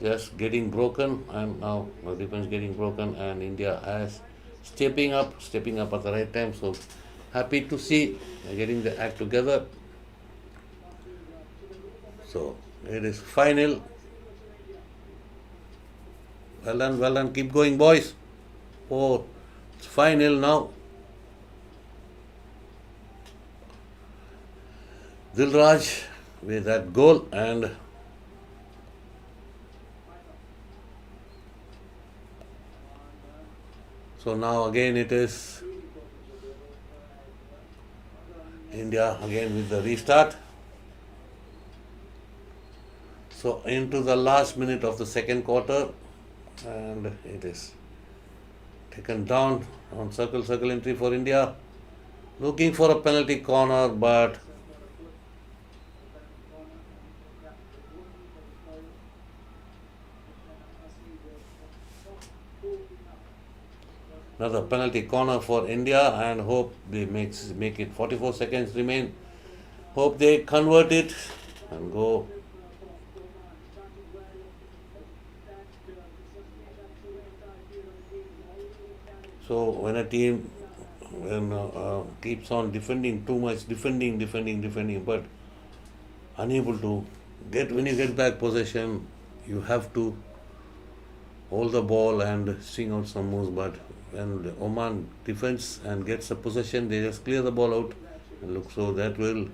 A: just getting broken, and now the defense getting broken, and India has stepping up at the right time. So happy to see getting the act together. So it is 5-0. Well done, keep going, boys. Oh, it's 5-0 now. Dilraj with that goal, and so now again it is India again with the restart. So into the last minute of the second quarter, and it is taken down on circle entry for India. Looking for a penalty corner, but another penalty corner for India, and hope they make it. 44 seconds remain. Hope they convert it and go. So when a team keeps on defending too much, defending, but unable to when you get back possession, you have to hold the ball and swing out some moves, but when the Oman defends and gets the possession, they just clear the ball out. And look, so that will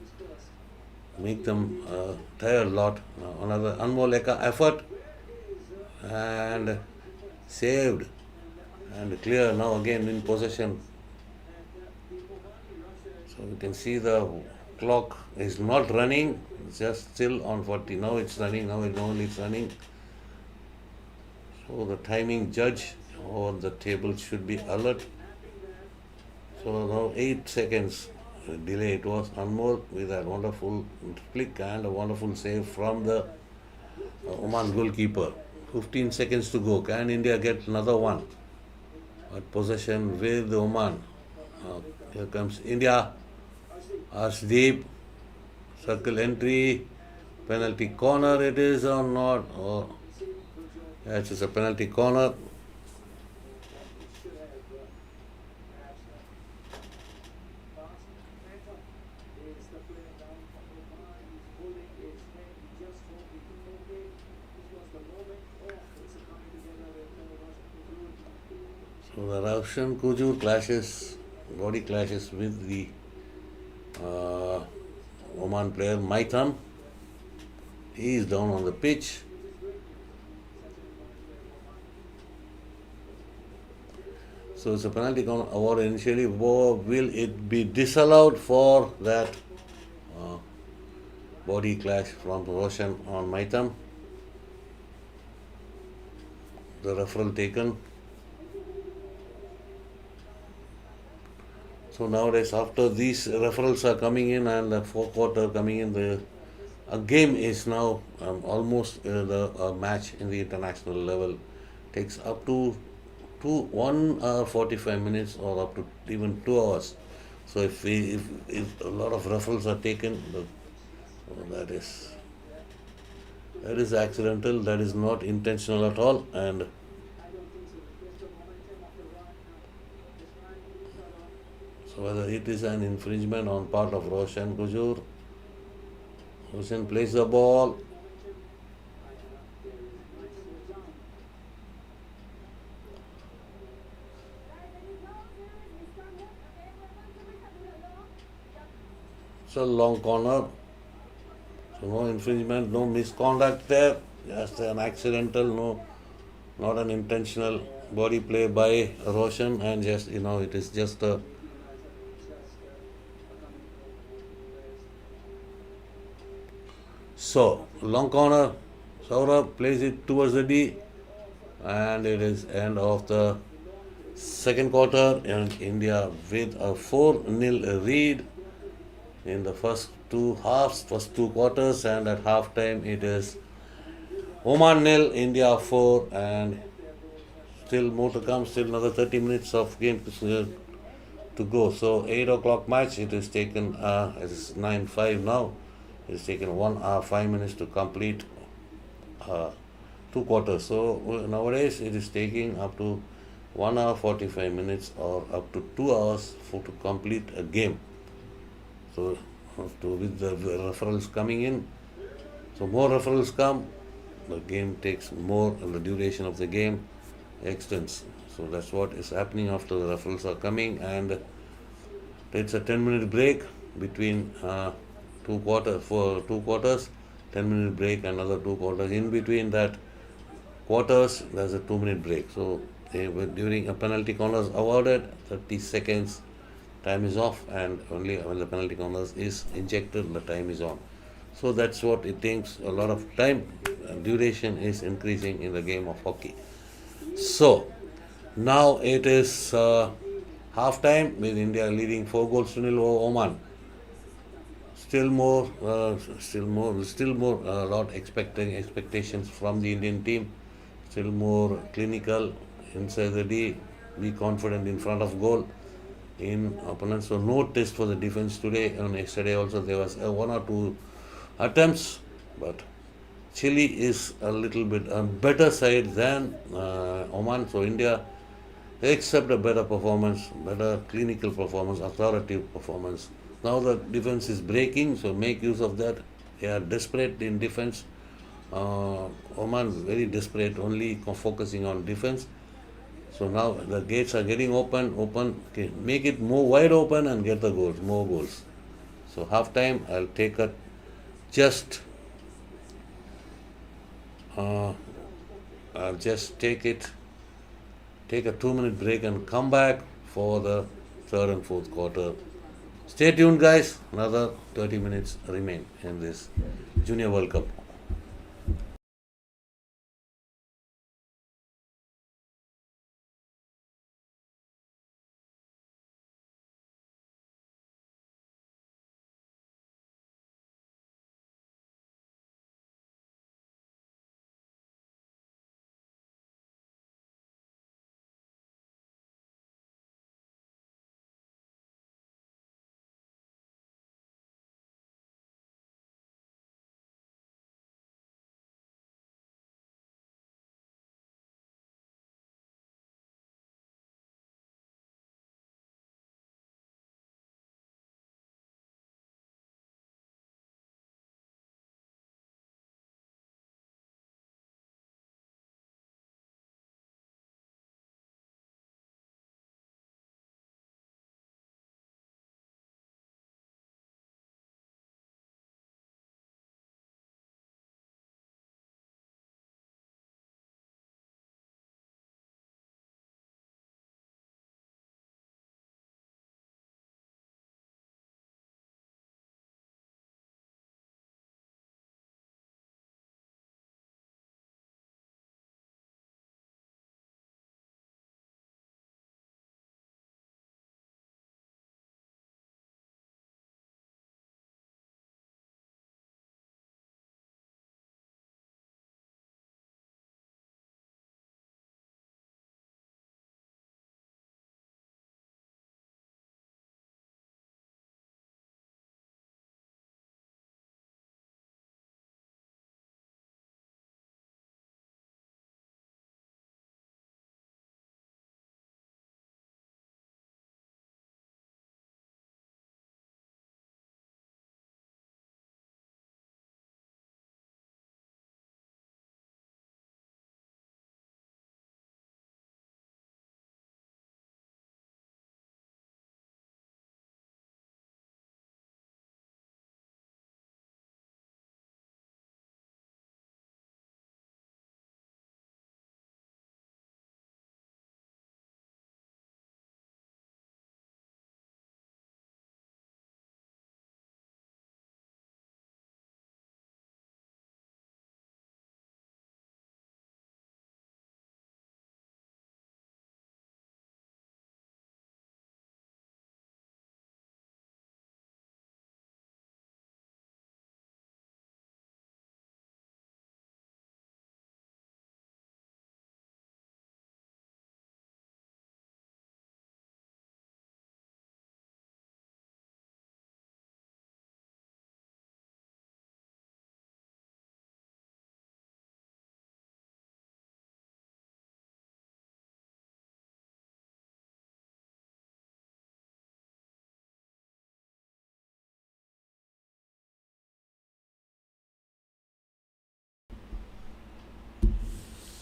A: make them tired a lot. Now another Anmol Eka effort and saved and clear. Now again in possession. So you can see the clock is not running, it's just still on 40. Now it's running, now it's running. So the timing judge on the table should be alert. So now 8 seconds delay it was. Anmol with a wonderful flick and a wonderful save from the Oman goalkeeper. 15 seconds to go. Can India get another one? But possession with Oman. Here comes India. Arshdeep. Circle entry. Penalty corner it is or not? Oh, yes, it's a penalty corner. So the Roshan Kujur body clashes with the Oman player Maitham. He is down on the pitch. So it's a penalty corner awarded initially. Will it be disallowed for that body clash from Roshan on Maitham? The referral taken. So nowadays, after these referrals are coming in and the fourth quarter coming in, a game is now almost the match in the international level takes up to 1 hour 45 minutes or up to even 2 hours. So if a lot of referrals are taken, that is accidental. That is not intentional at all. And so whether it is an infringement on part of Roshan Kujur. Roshan plays the ball. It's a long corner. So no infringement, no misconduct there. Just an accidental, no, not an intentional body play by Roshan, and just it is just a So, long corner, Saurabh plays it towards the D, and it is end of the second quarter, and India with a 4-0 lead in the first two quarters, and at halftime it is Oman 0, India 4, and still more to come, still another 30 minutes of game to go. So 8 o'clock match, it is taken, it is 9-5 now. It's taken 1 hour 5 minutes to complete 2 quarters. So nowadays it is taking up to 1 hour 45 minutes or up to 2 hours to complete a game. So with the referrals coming in, so more referrals come, the game takes more, and the duration of the game extends. So that's what is happening after the referrals are coming, and it's a 10-minute break between 2 quarters, 10-minute break, another 2 quarters. In between that quarters, there's a 2-minute break. So during a penalty corners awarded, 30 seconds, time is off, and only when the penalty corners is injected, the time is on. So that's what it takes, a lot of time. Duration is increasing in the game of hockey. So now it is half-time with India leading 4-0 over Oman. Still more, a lot expectations from the Indian team. Still more clinical inside the D, be confident in front of goal in opponents. So no test for the defense today. And yesterday also there was 1 or 2 attempts, but Chile is a little bit on better side than Oman. So India accept a better performance, better clinical performance, authoritative performance. Now the defense is breaking, so make use of that. They are desperate in defense Oman very desperate, only focusing on defense. So now the gates are getting open. Okay, make it more wide open and get the goals, more goals. So half time, I'll take a just. I'll just take a 2 minute break and come back for the third and fourth quarter. Stay tuned, guys. Another 30 minutes remain in this Junior World Cup.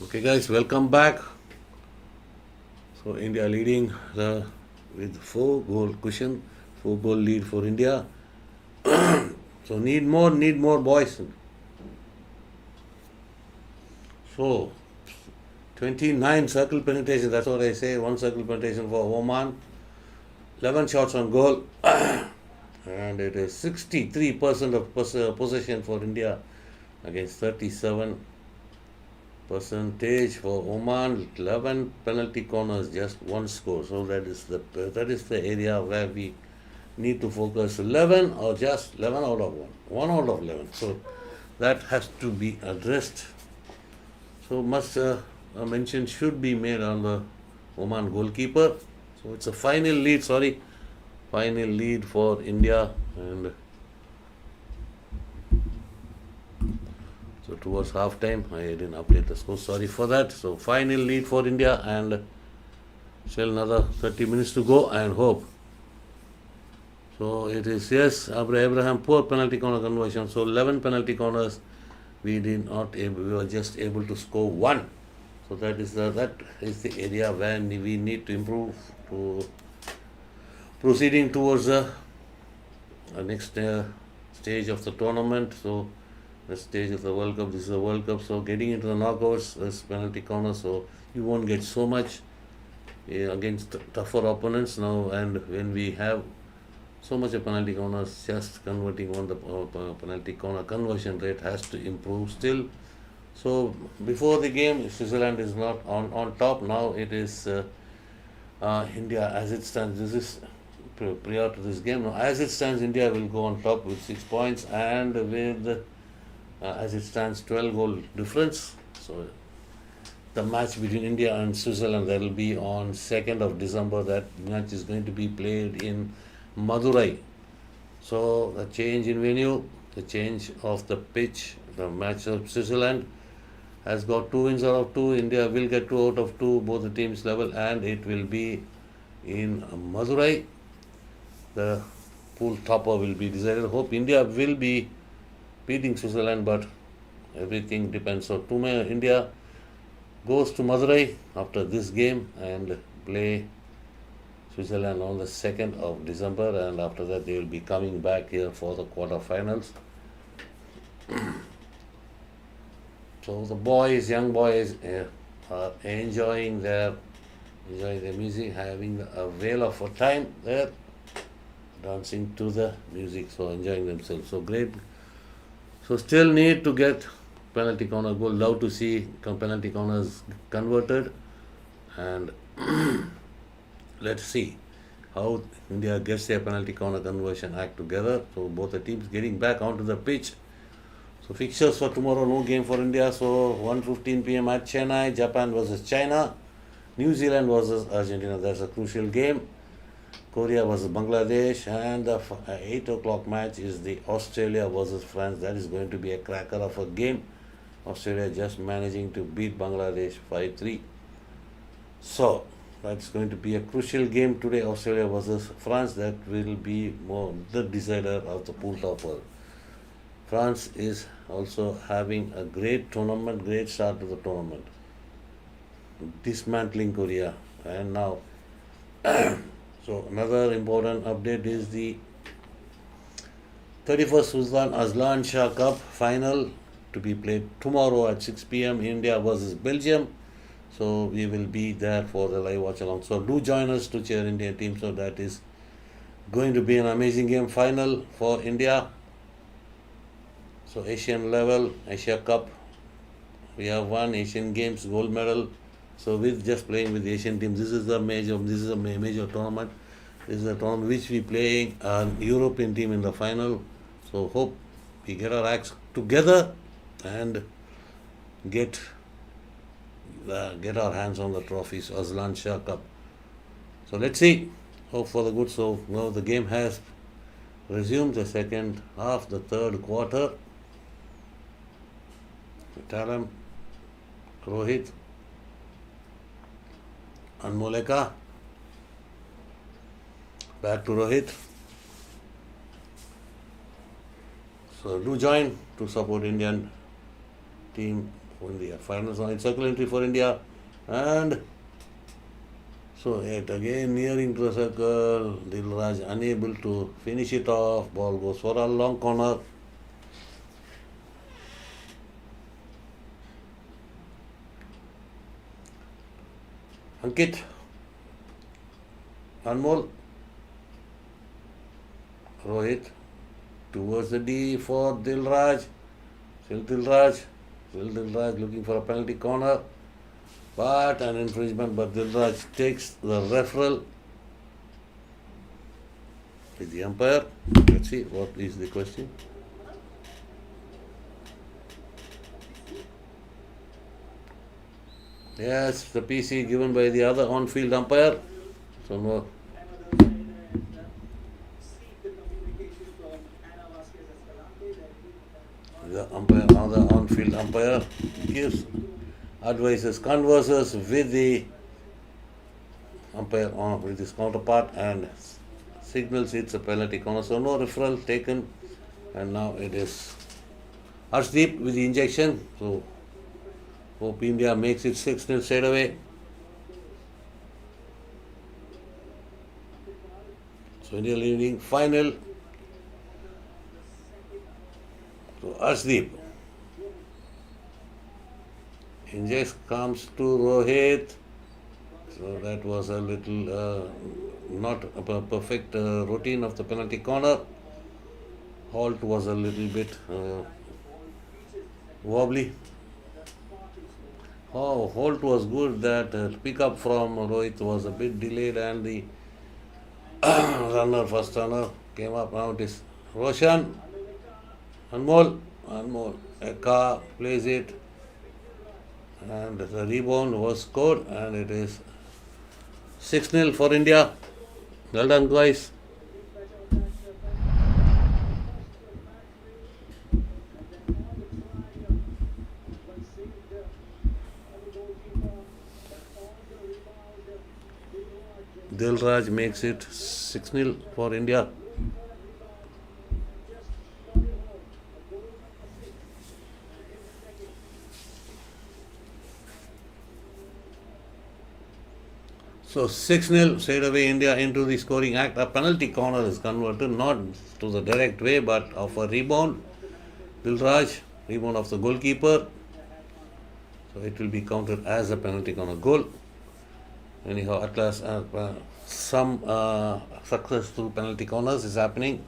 A: Okay, guys, welcome back. So India leading with 4 goal cushion, 4 goal lead for India. So need more boys. So 29 circle penetration, that's what I say. 1 circle penetration for Oman, 11 shots on goal, and it is 63% of possession for India against 37 percentage for Oman. 11 penalty corners, just 1 score. So that is the area where we need to focus. 11 or just 11 out of 1 out of 11. So that has to be addressed. So much mention should be made on the Oman goalkeeper. So it's a final lead for India, and so towards half time I didn't update the score, sorry for that. So final lead for India, and still another 30 minutes to go, and hope. So it is, yes, Abraham, poor penalty corner conversion. So 11 penalty corners we were just able to score one. So that is the area where we need to improve to proceeding towards the next stage of the tournament. So the stage of the World Cup, this is the World Cup. So getting into the knockouts is penalty corner. So you won't get so much against tougher opponents now. And when we have so much of penalty corners, just converting on the penalty corner conversion rate has to improve still. So before the game, Switzerland is not on top. Now it is India as it stands. This is prior to this game. Now as it stands, India will go on top with 6 points and with as it stands 12 goal difference. So the match between India and Switzerland, that will be on 2nd of December. That match is going to be played in Madurai. So the change in venue, the change of the pitch, the match of Switzerland has got 2 wins out of 2. India will get 2 out of 2, both the teams level, and it will be in Madurai. The pool topper will be decided. Hope India will be beating Switzerland, but everything depends. So India goes to Madurai after this game and play Switzerland on the 2nd of December, and after that they will be coming back here for the quarterfinals. So the young boys are enjoying their music, having a whale of a time there, dancing to the music, so enjoying themselves. So great. So still need to get penalty corner goal. Love to see penalty corners converted, and let's see how India gets their penalty corner conversion act together. So both the teams getting back onto the pitch. So fixtures for tomorrow, no game for India. So 1:15 p.m. at Chennai, Japan versus China, New Zealand versus Argentina. That's a crucial game. Korea versus Bangladesh, and the 8 o'clock match is the Australia versus France. That is going to be a cracker of a game. Australia just managing to beat Bangladesh 5-3. So that's going to be a crucial game today, Australia versus France. That will be more the decider of the pool topper. France is also having a great tournament, great start to the tournament, dismantling Korea. And now so another important update is the 31st Sultan Azlan Shah Cup final to be played tomorrow at 6 p.m. India versus Belgium. So we will be there for the live watch along. So do join us to cheer Indian team. So that is going to be an amazing game final for India. So Asian level, Asia Cup, we have won Asian Games gold medal. So with just playing with the Asian team, this is a major tournament. This is a tournament which we playing an European team in the final. So hope we get our acts together and get our hands on the trophies, Azlan Shah Cup. So let's see. Hope for the good. So now the game has resumed, the second half, the third quarter. Talam, Rohit, Anmoleka, back to Rohit. So do join to support Indian team in the finals. Now it's circle entry for India, and so it again nearing to the circle. Dilraj unable to finish it off. Ball goes for a long corner. Ankit, Anmol, Rohit, towards the D for Dilraj. Still Dilraj looking for a penalty corner, but an infringement. But Dilraj takes the referral with the umpire. Let's see what is the question. Yes, the PC given by the other on-field umpire. So no. The umpire, another on-field umpire, gives advices, converses with the umpire with his counterpart and signals it's a penalty corner. So no referral taken, and now it is Arshdeep with the injection. So hope India makes it 6-0 straight away. So India leading final. So Arshdeep. Inject comes to Rohit. So that was a little not a perfect routine of the penalty corner. Halt was a little bit wobbly. Oh, Holt was good. That pickup from Rohit was a bit delayed, and the first runner, came up. Now it is Roshan. Anmol. Eka plays it, and the rebound was scored, and it is 6-0 for India. Well done, guys. Dilraj makes it 6-0 for India. So 6-0 straight away India into the scoring act. A penalty corner is converted, not to the direct way, but of a rebound. Dilraj, rebound of the goalkeeper. So it will be counted as a penalty corner goal. Anyhow, at last, some success through penalty corners is happening.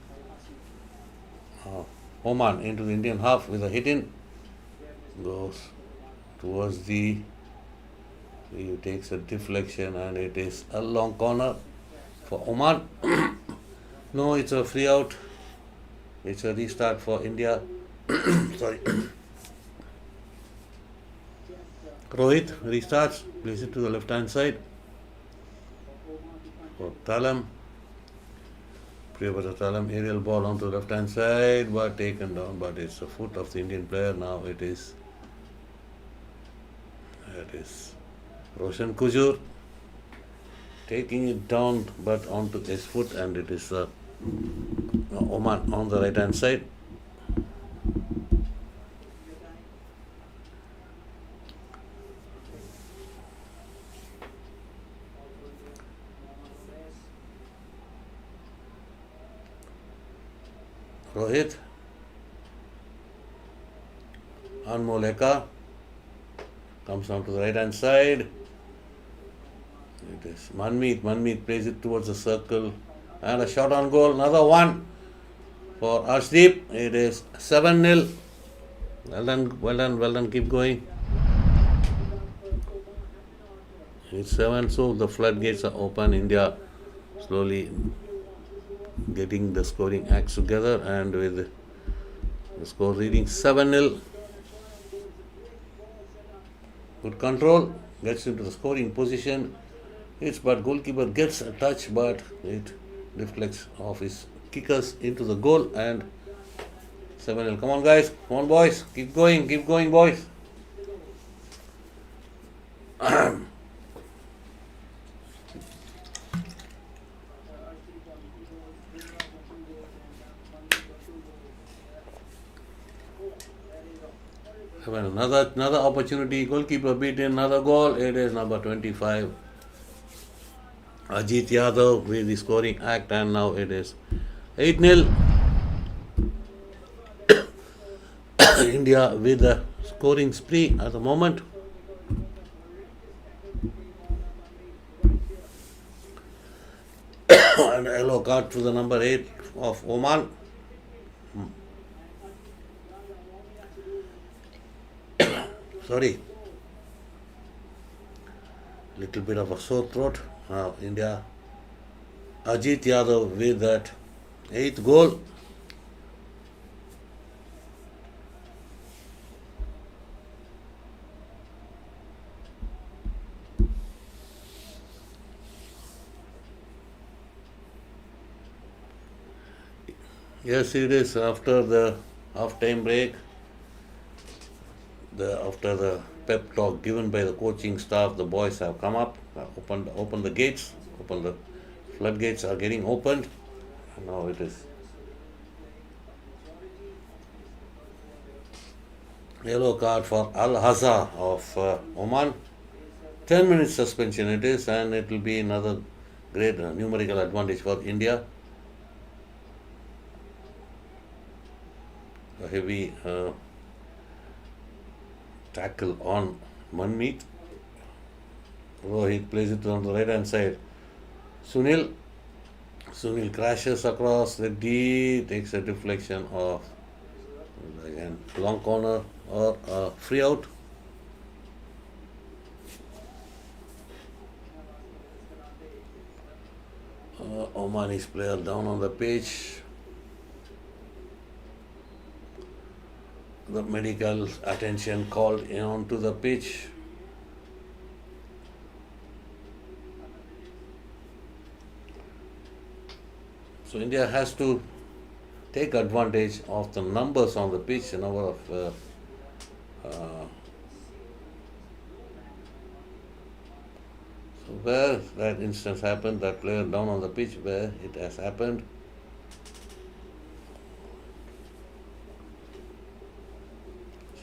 A: Oman into the Indian half with a hit in. Goes towards the. He takes a deflection, and it is a long corner for Oman. No, it's a free out. It's a restart for India. Sorry. Rohit restarts, plays it to the left hand side. For Talam. Priyavata Talam, aerial ball onto the left hand side, but taken down, but it's the foot of the Indian player. Now it is Roshan Kujur taking it down, but onto his foot, and it is Oman on the right hand side. Rohit, Anmol Eka comes down to the right hand side. It is Manmeet plays it towards the circle, and a shot on goal, another one for Arshdeep. It is 7-0. Well done, keep going. It's 7, so the floodgates are open. India slowly getting the scoring acts together, and with the score reading 7-0. Good control, gets into the scoring position. But goalkeeper gets a touch, but it deflects off his kickers into the goal, and 7-0. Come on, guys. Come on, boys. Keep going, boys. Another opportunity. Goalkeeper beaten. Another goal. It is number 25. Ajit Yadav with the scoring act, and now it is 8-0. India with the scoring spree at the moment. And a yellow card to the number 8 of Oman. Sorry. Little bit of a sore throat. Now India, Ajit Yadav with that 8th goal. Yes, it is after the half-time break. After the pep talk given by the coaching staff, the boys have come up, opened the gates, the floodgates are getting opened, and now it is Yellow card for Al Hazza of Oman. 10 minutes suspension it is, and it will be another great numerical advantage for India. A heavy tackle on Manmeet. Rohit plays it on the right hand side. Sunil. Sunil crashes across the D, takes a deflection of again long corner or free out. Omanis player down on the pitch. The medical attention called in onto the pitch. So India has to take advantage of the numbers on the pitch, the number of so where that instance happened, that player down on the pitch where it has happened.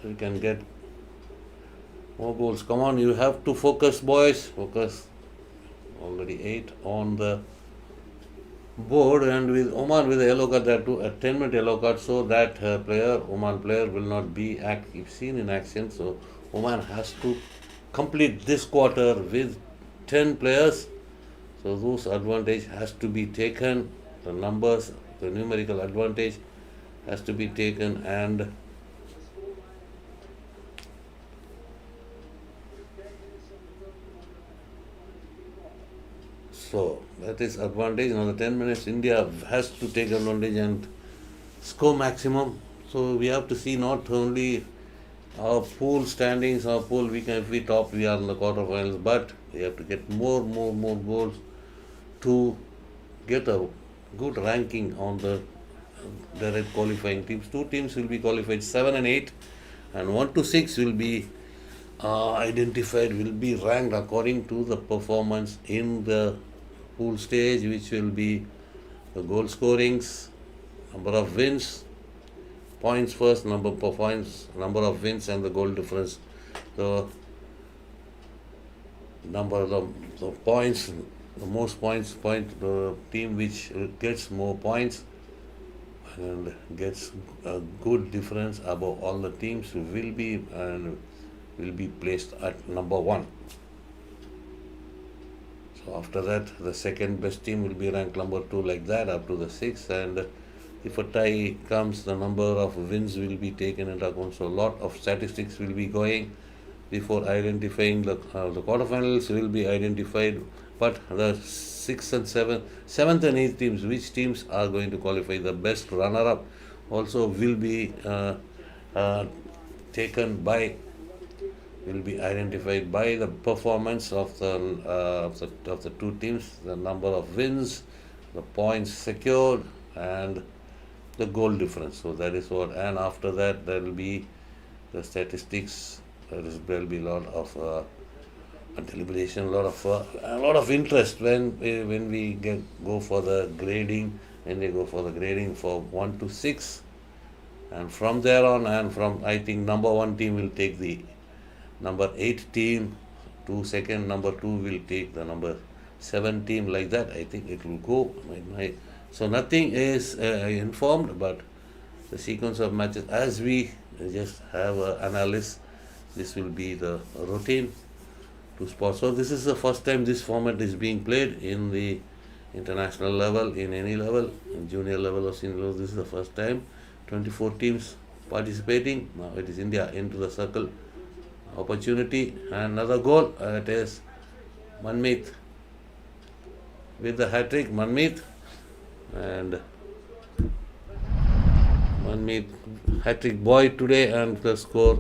A: So you can get more goals. Come on, you have to focus, boys. Focus. Already 8 on the board, and with Oman with a yellow card, there too, a 10-minute yellow card, so that Oman player will not be seen in action. So Oman has to complete this quarter with 10 players. So those advantage has to be taken. The numbers, the numerical advantage has to be taken, and so that is advantage. Now the 10 minutes, India has to take advantage and score maximum. So we have to see not only our pool standings, our pool, if we top, we are in the quarterfinals, but we have to get more goals to get a good ranking on the direct qualifying teams. 2 teams will be qualified, 7 and 8, and 1 to 6 will be identified, will be ranked according to the performance in the pool stage, which will be the goal scorings, number of wins, points first, number of points, number of wins, and the goal difference. The number of the points, the most points, the team which gets more points and gets a good difference above all the teams will be placed at number 1. So after that, the second best team will be ranked number 2, like that up to the 6th, and if a tie comes, the number of wins will be taken into account. So a lot of statistics will be going before identifying the quarterfinals will be identified, but the 6th and 7th and 8th teams, which teams are going to qualify, the best runner-up also will be will be identified by the performance of the 2 teams, the number of wins, the points secured, and the goal difference. So that is what, and after that there will be the statistics. There will be a lot of deliberation, a lot of interest when we go for the grading. When they go for the grading for 1 to 6, and from there on, and from, I think, number 1 team will take the number 8 team, to second, number 2 will take the number 7 team, like that. I think it will go. So nothing is informed, but the sequence of matches, as we just have an analysis, this will be the routine to spot. So this is the first time this format is being played in the international level, in any level, in junior level or senior level. This is the first time. 24 teams participating. Now it is India into the circle. Opportunity, and another goal. It is Manmeet with the hat-trick. Manmeet hat-trick boy today, and the score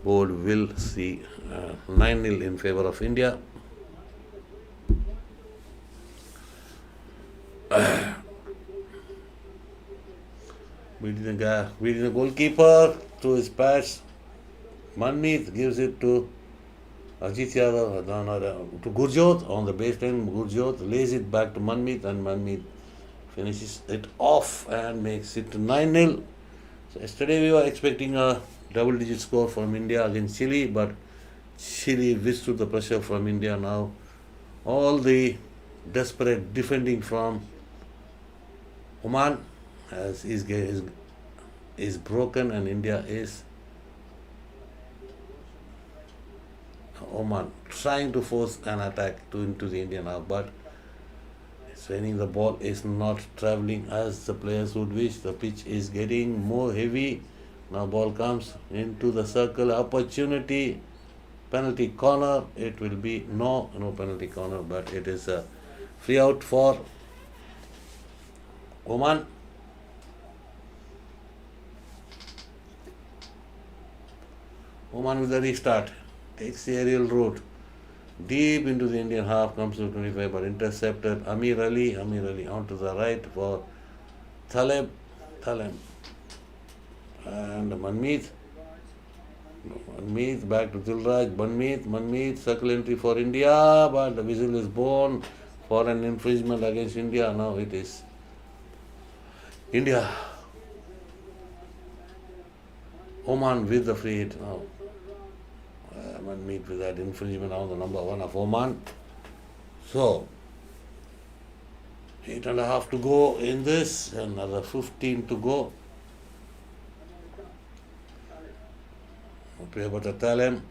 A: board will see 9-0 in favor of India. Beating the goalkeeper through his pass. Manmeet gives it to Ajit Yadav, to Gurjot on the baseline. Gurjot lays it back to Manmeet, and Manmeet finishes it off and makes it 9-0. So yesterday we were expecting a double-digit score from India against Chile, but Chile withstood the pressure from India. Now all the desperate defending from Oman is broken, and India is Oman trying to force an attack into the Indian half, but swinging the ball is not traveling as the players would wish. The pitch is getting more heavy. Now ball comes into the circle. Opportunity. Penalty corner. It will be no penalty corner, but it is a free out for Oman. Oman with the restart. Takes the aerial route. Deep into the Indian half, comes to 25, but intercepted. Amir Ali onto the right for Taleb, and Manmeet back to Dilraj. Manmeet, circle entry for India, but the whistle is blown for an infringement against India. Now it is India. Oman with the free hit now. Manmeet with that infringement on the number 1 of Oman. So 8.5 to go in this, another 15 to go. Play about Talem.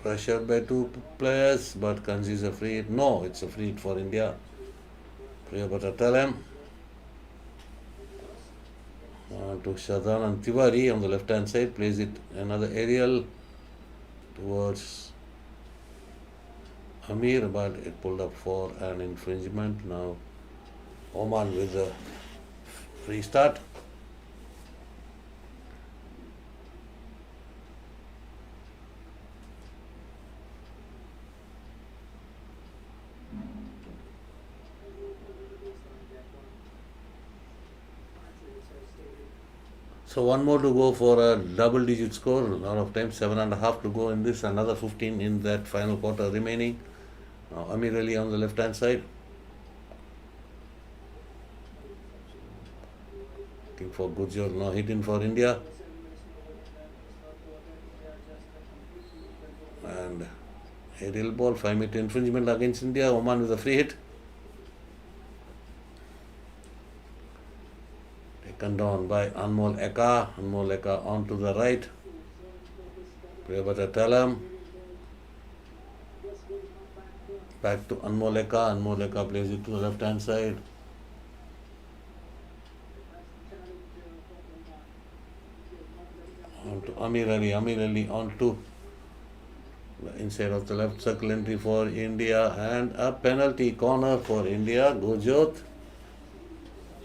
A: Pressured by 2 players, but concedes a free hit. No, it's a free hit for India. Play about Talem. To Shadran and Tiwari on the left hand side, plays it another aerial towards Amir, but it pulled up for an infringement. Now Oman with a free start. So one more to go for a double-digit score. A lot of time, 7.5 to go in this. Another 15 in that final quarter remaining. Now Amir Ali on the left-hand side. Looking for Gujjar, no hit in for India. And aerial ball, 5-meter infringement against India. Oman with a free hit. Taken down by Anmol Eka on to the right. Play by Talam. Back to Anmol Eka plays it to the left hand side. On to Amir Ali on to the inside of the left circle entry for India, and a penalty corner for India. Gujot.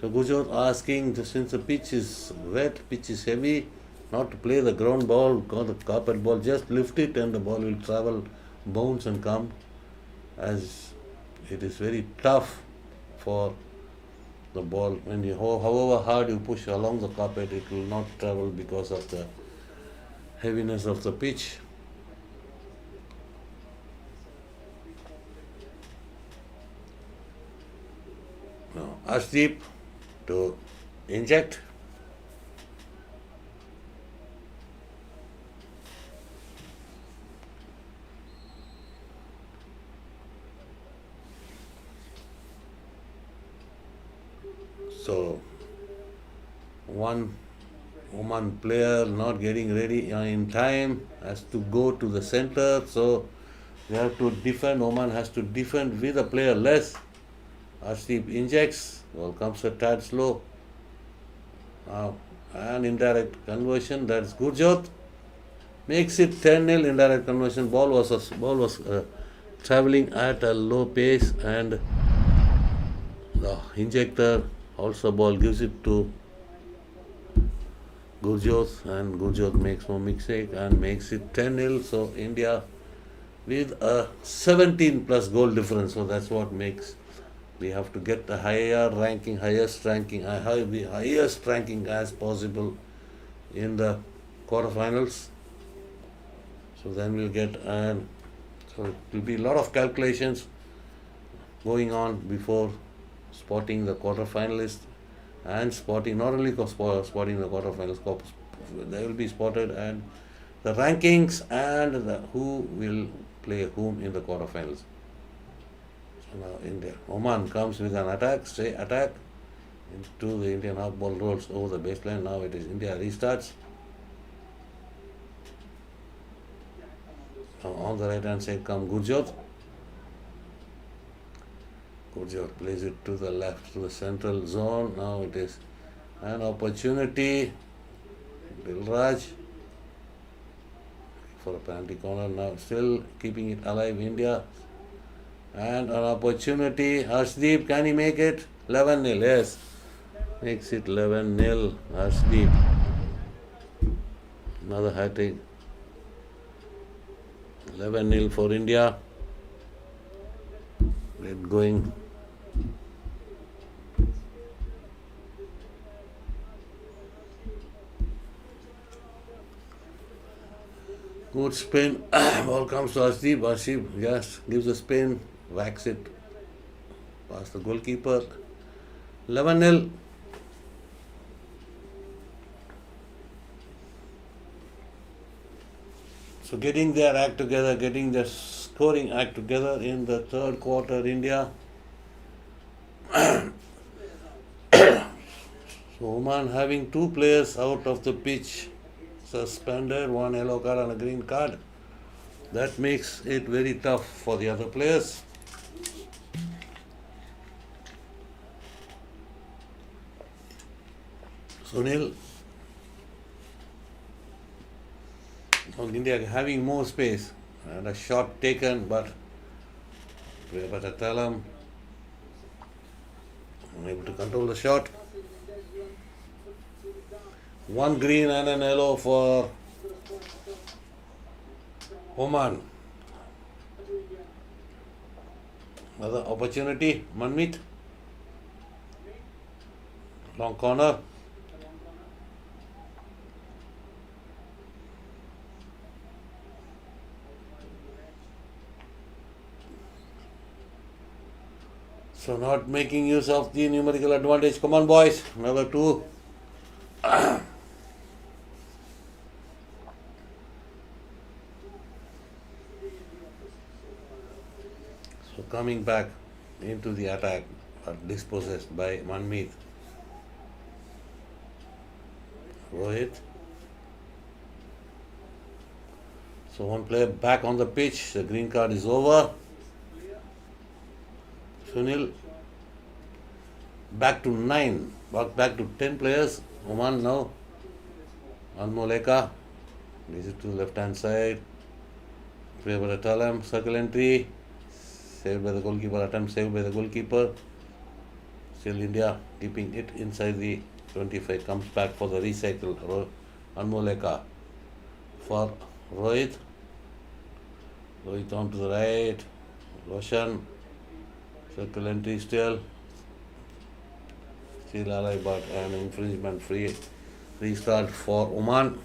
A: So Gujot asking, since the pitch is wet, pitch is heavy, not to play the ground ball, the carpet ball, just lift it and the ball will travel, bounce and come, as it is very tough for the ball. When you, however hard you push along the carpet, it will not travel because of the heaviness of the pitch. Now Ashdeep to inject. So one Oman player not getting ready in time, has to go to the center, so they have to defend. Oman has to defend with a player less. Ashdeep injects. Ball comes a tad slow. Now an indirect conversion. That's Gurjot. Makes it 10-0. Indirect conversion. Ball was traveling at a low pace, and the injector also ball gives it to Gurjot, and Gurjot makes no mistake and makes it 10-0. So India with a 17 plus goal difference. So that's what makes. We have to get the highest ranking as possible in the quarterfinals. So then we'll get, and so it will be a lot of calculations going on before spotting the quarterfinalists. and spotting, not only spotting the quarterfinals, they will be spotted and the rankings and who will play whom in the quarterfinals. So now India, Oman comes with an attack, attack into the Indian half ball rolls over the baseline. Now it is India restarts. Now on the right hand side come Gurjot. Gurjot plays it to the left, to the central zone. Now it is an opportunity. Dilraj for a penalty corner. Now still keeping it alive, India. And an opportunity. Harshdeep, can he make it? 11-0, yes. Makes it 11-0. Harshdeep. Another hat trick. 11-0 for India. Get going. Good spin. Ball comes to Harshdeep. Harshdeep, yes, gives a spin, whacks it past the goalkeeper. 11-0. So getting their act together, getting their scoring act together in the third quarter, India. So Oman having two players out of the pitch, suspended, one yellow card and a green card. That makes it very tough for the other players. Sunil. India having more space and a shot taken, but Talam unable to control the shot. One green and an yellow for Oman. Another opportunity, Manmeet. Long corner. So not making use of the numerical advantage. Come on, boys. Another two. So coming back into the attack, but dispossessed by Manmeet. Rohit. So one player back on the pitch. The green card is over. Sunil back to 9, back to 10 players. Oman now. Anmoleka leads it to the left hand side. Play by the Talam, circle entry. Saved by the goalkeeper, attempt saved by the goalkeeper. Still India keeping it inside the 25. Comes back for the recycle. Anmoleka for Rohit. Rohit on to the right. Roshan. Circle entry still alive, but an infringement free restart for Oman.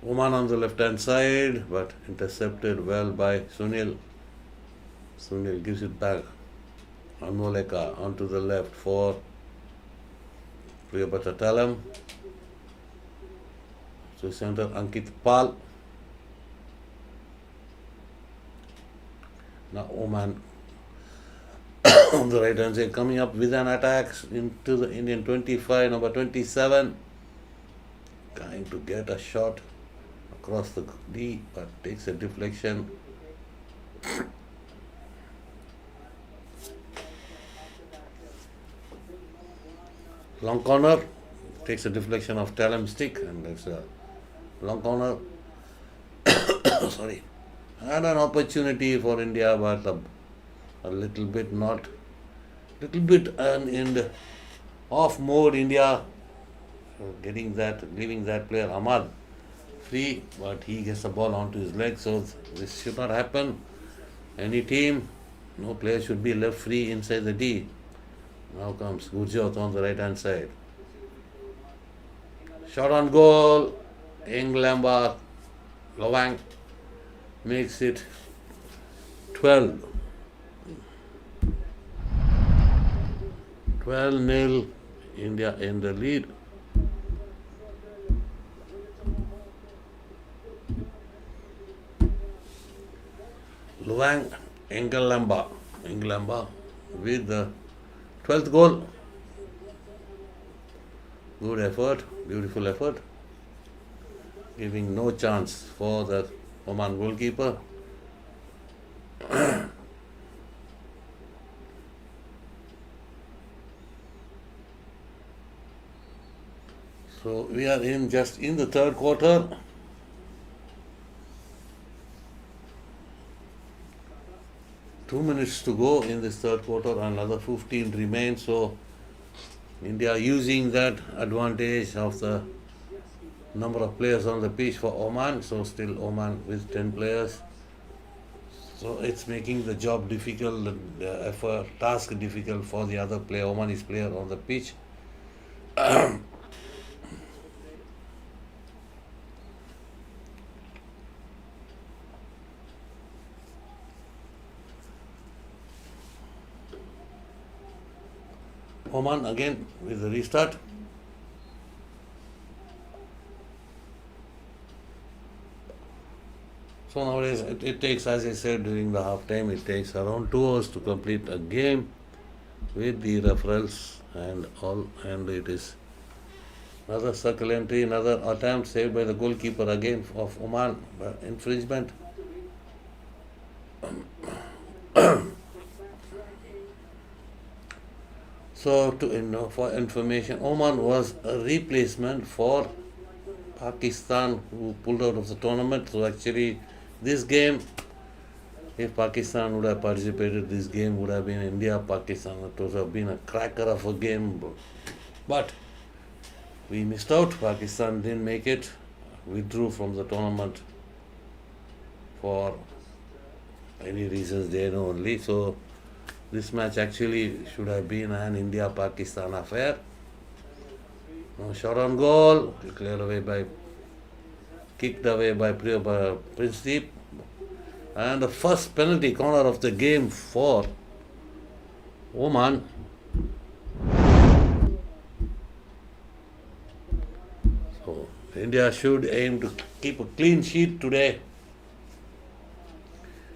A: Oman on the left hand side, but intercepted well by Sunil. Sunil gives it back. Anmoleka onto the left for Priyapata. So center Ankit Pal. Now Oman on the right hand side coming up with an attack into the Indian 25, number 27. Trying to get a shot across the D, but takes a deflection. Long corner, takes a deflection of Talam's stick, and that's a long corner. Sorry. And an opportunity for India, but a little bit in off mode. India leaving that player Ahmad free, but he gets the ball onto his leg, so this should not happen. Any team, no player should be left free inside the D. Now comes Gurjot on the right hand side. Shot on goal. Lamba Lawang makes it 12. 12-0, India in the lead. Luang Engelamba with the 12th goal. Good effort, beautiful effort, giving no chance for the Oman goalkeeper. So we are just in the third quarter. Two minutes to go in this third quarter, another 15 remain. So India using that advantage of the number of players on the pitch for Oman. So still Oman with 10 players. So it's making the job difficult, the task difficult for the other player, Omanis player on the pitch. Oman again with the restart. So nowadays it takes, as I said during the half time, it takes around 2 hours to complete a game with the referrals and all, and it is another circle entry, another attempt saved by the goalkeeper again of Oman, infringement. So for information, Oman was a replacement for Pakistan, who pulled out of the tournament. So actually this game, if Pakistan would have participated, this game would have been India-Pakistan. It would have been a cracker of a game. But we missed out. Pakistan didn't make it, withdrew from the tournament for any reasons they know only. So this match actually should have been an India-Pakistan affair. No shot on goal, kicked away by Prince Deep. And the first penalty corner of the game for Oman. So India should aim to keep a clean sheet today.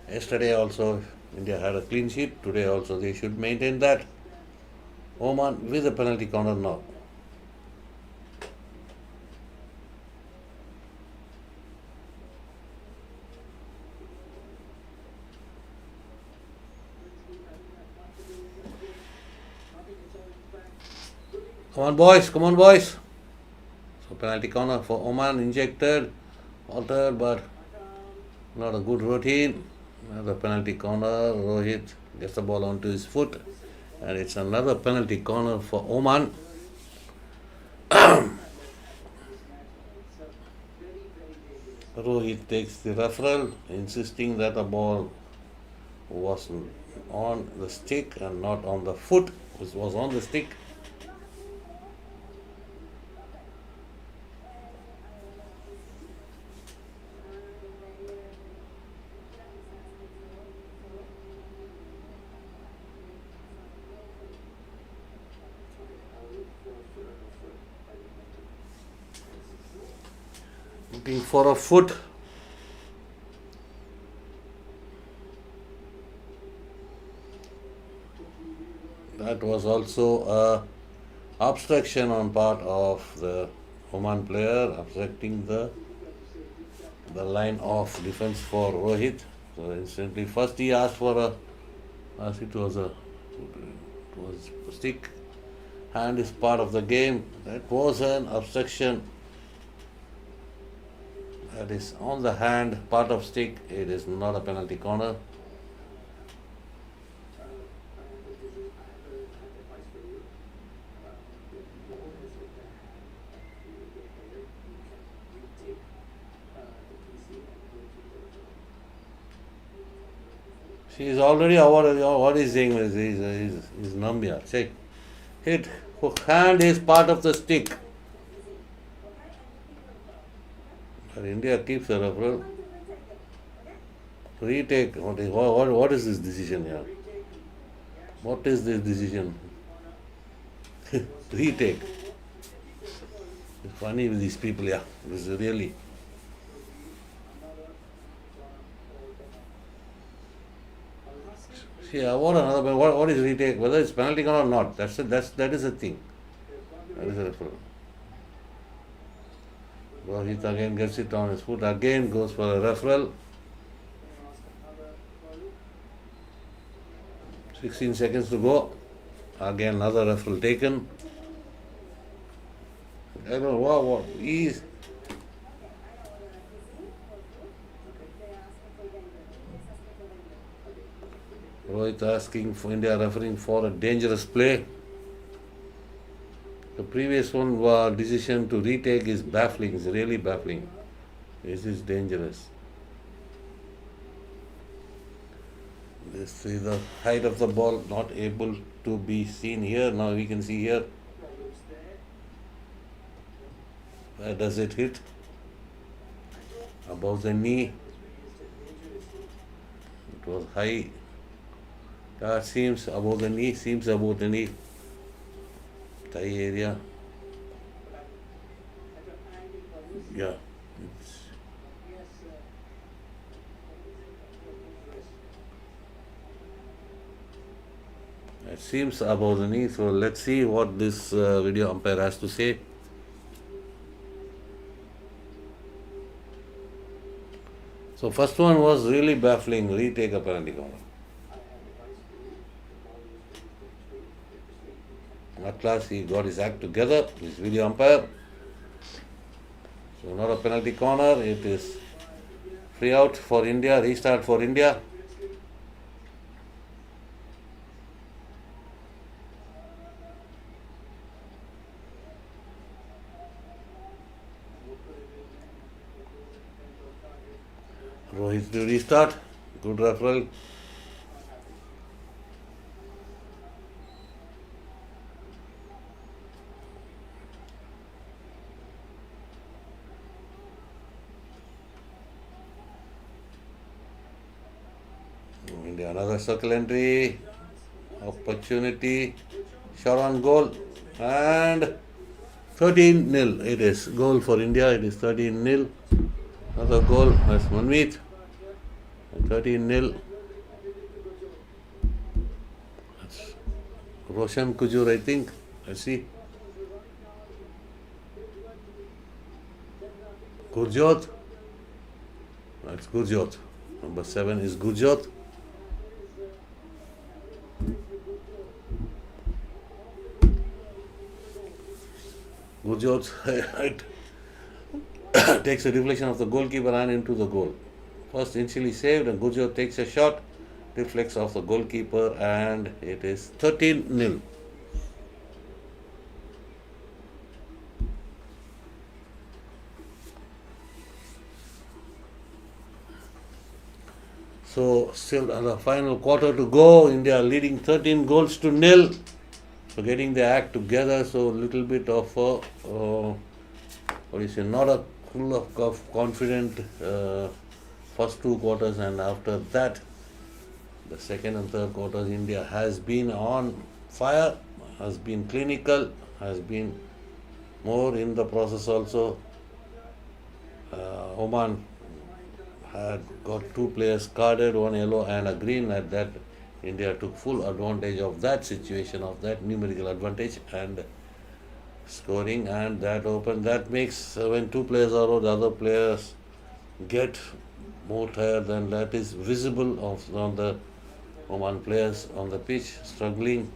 A: Yesterday also India had a clean sheet. Today also they should maintain that. Oman with a penalty corner now. Come on boys, come on boys. So penalty corner for Oman, injected, altered, but not a good routine. Another penalty corner, Rohit gets the ball onto his foot, and it's another penalty corner for Oman. Rohit takes the referral, insisting that the ball was on the stick and not on the foot, which was on the stick. Looking for a foot. That was also a obstruction on part of the Oman player, obstructing the line of defense for Rohit. So instantly, first he asked for as it was a stick. Hand is part of the game. That was an obstruction. That is on the hand, part of stick. It is not a penalty corner. She is already awarded. What is saying is numb. Check. Hit. Hand is part of the stick. But India keeps the referral. Retake. What is this decision here? What is this decision? retake. It's funny with these people, yeah. This is really. See, what another? What is retake? Whether it's penalty or not, that is a thing. That is a referral. Rohit again gets it on his foot. Again goes for a referral. 16 seconds to go. Again another referral taken. I don't know what he's. Rohit asking for India refereeing for a dangerous play. The previous one decision to retake is baffling. It's really baffling. This is dangerous. This is the height of the ball not able to be seen here. Now we can see here. Where does it hit? Above the knee. It was high. That seems above the knee. Seems above the knee. Thigh area. Yeah. It seems above the knee. So let's see what this video umpire has to say. So first one was really baffling. Retake a penalty corner. At last he got his act together, his video umpire. So not a penalty corner, it is free out for India, restart for India. Rohit to restart, good referral. India another circle entry, opportunity, shot on goal, and 13-0 it is. Goal for India, it is 13-0. Another goal, that's Manmeet, 13-0. That's Roshan Kujur, I think. Let's see. Gurjot. That's Gurjot. Number 7 is Gurjot. Gurjot takes a deflection of the goalkeeper and into the goal. First initially saved, and Gurjot takes a shot, deflects off the goalkeeper, and it is 13-0. So still the final quarter to go. India leading 13 goals to nil. So getting the act together. So a little bit of not a full of confident first two quarters, and after that the second and third quarters India has been on fire, has been clinical, has been more in the process also. Oman had got two players carded, one yellow and a green. At that, India took full advantage of that situation, of that numerical advantage, and scoring, and that makes when two players are out, the other players get more tired, and that is visible on the Oman players on the pitch struggling.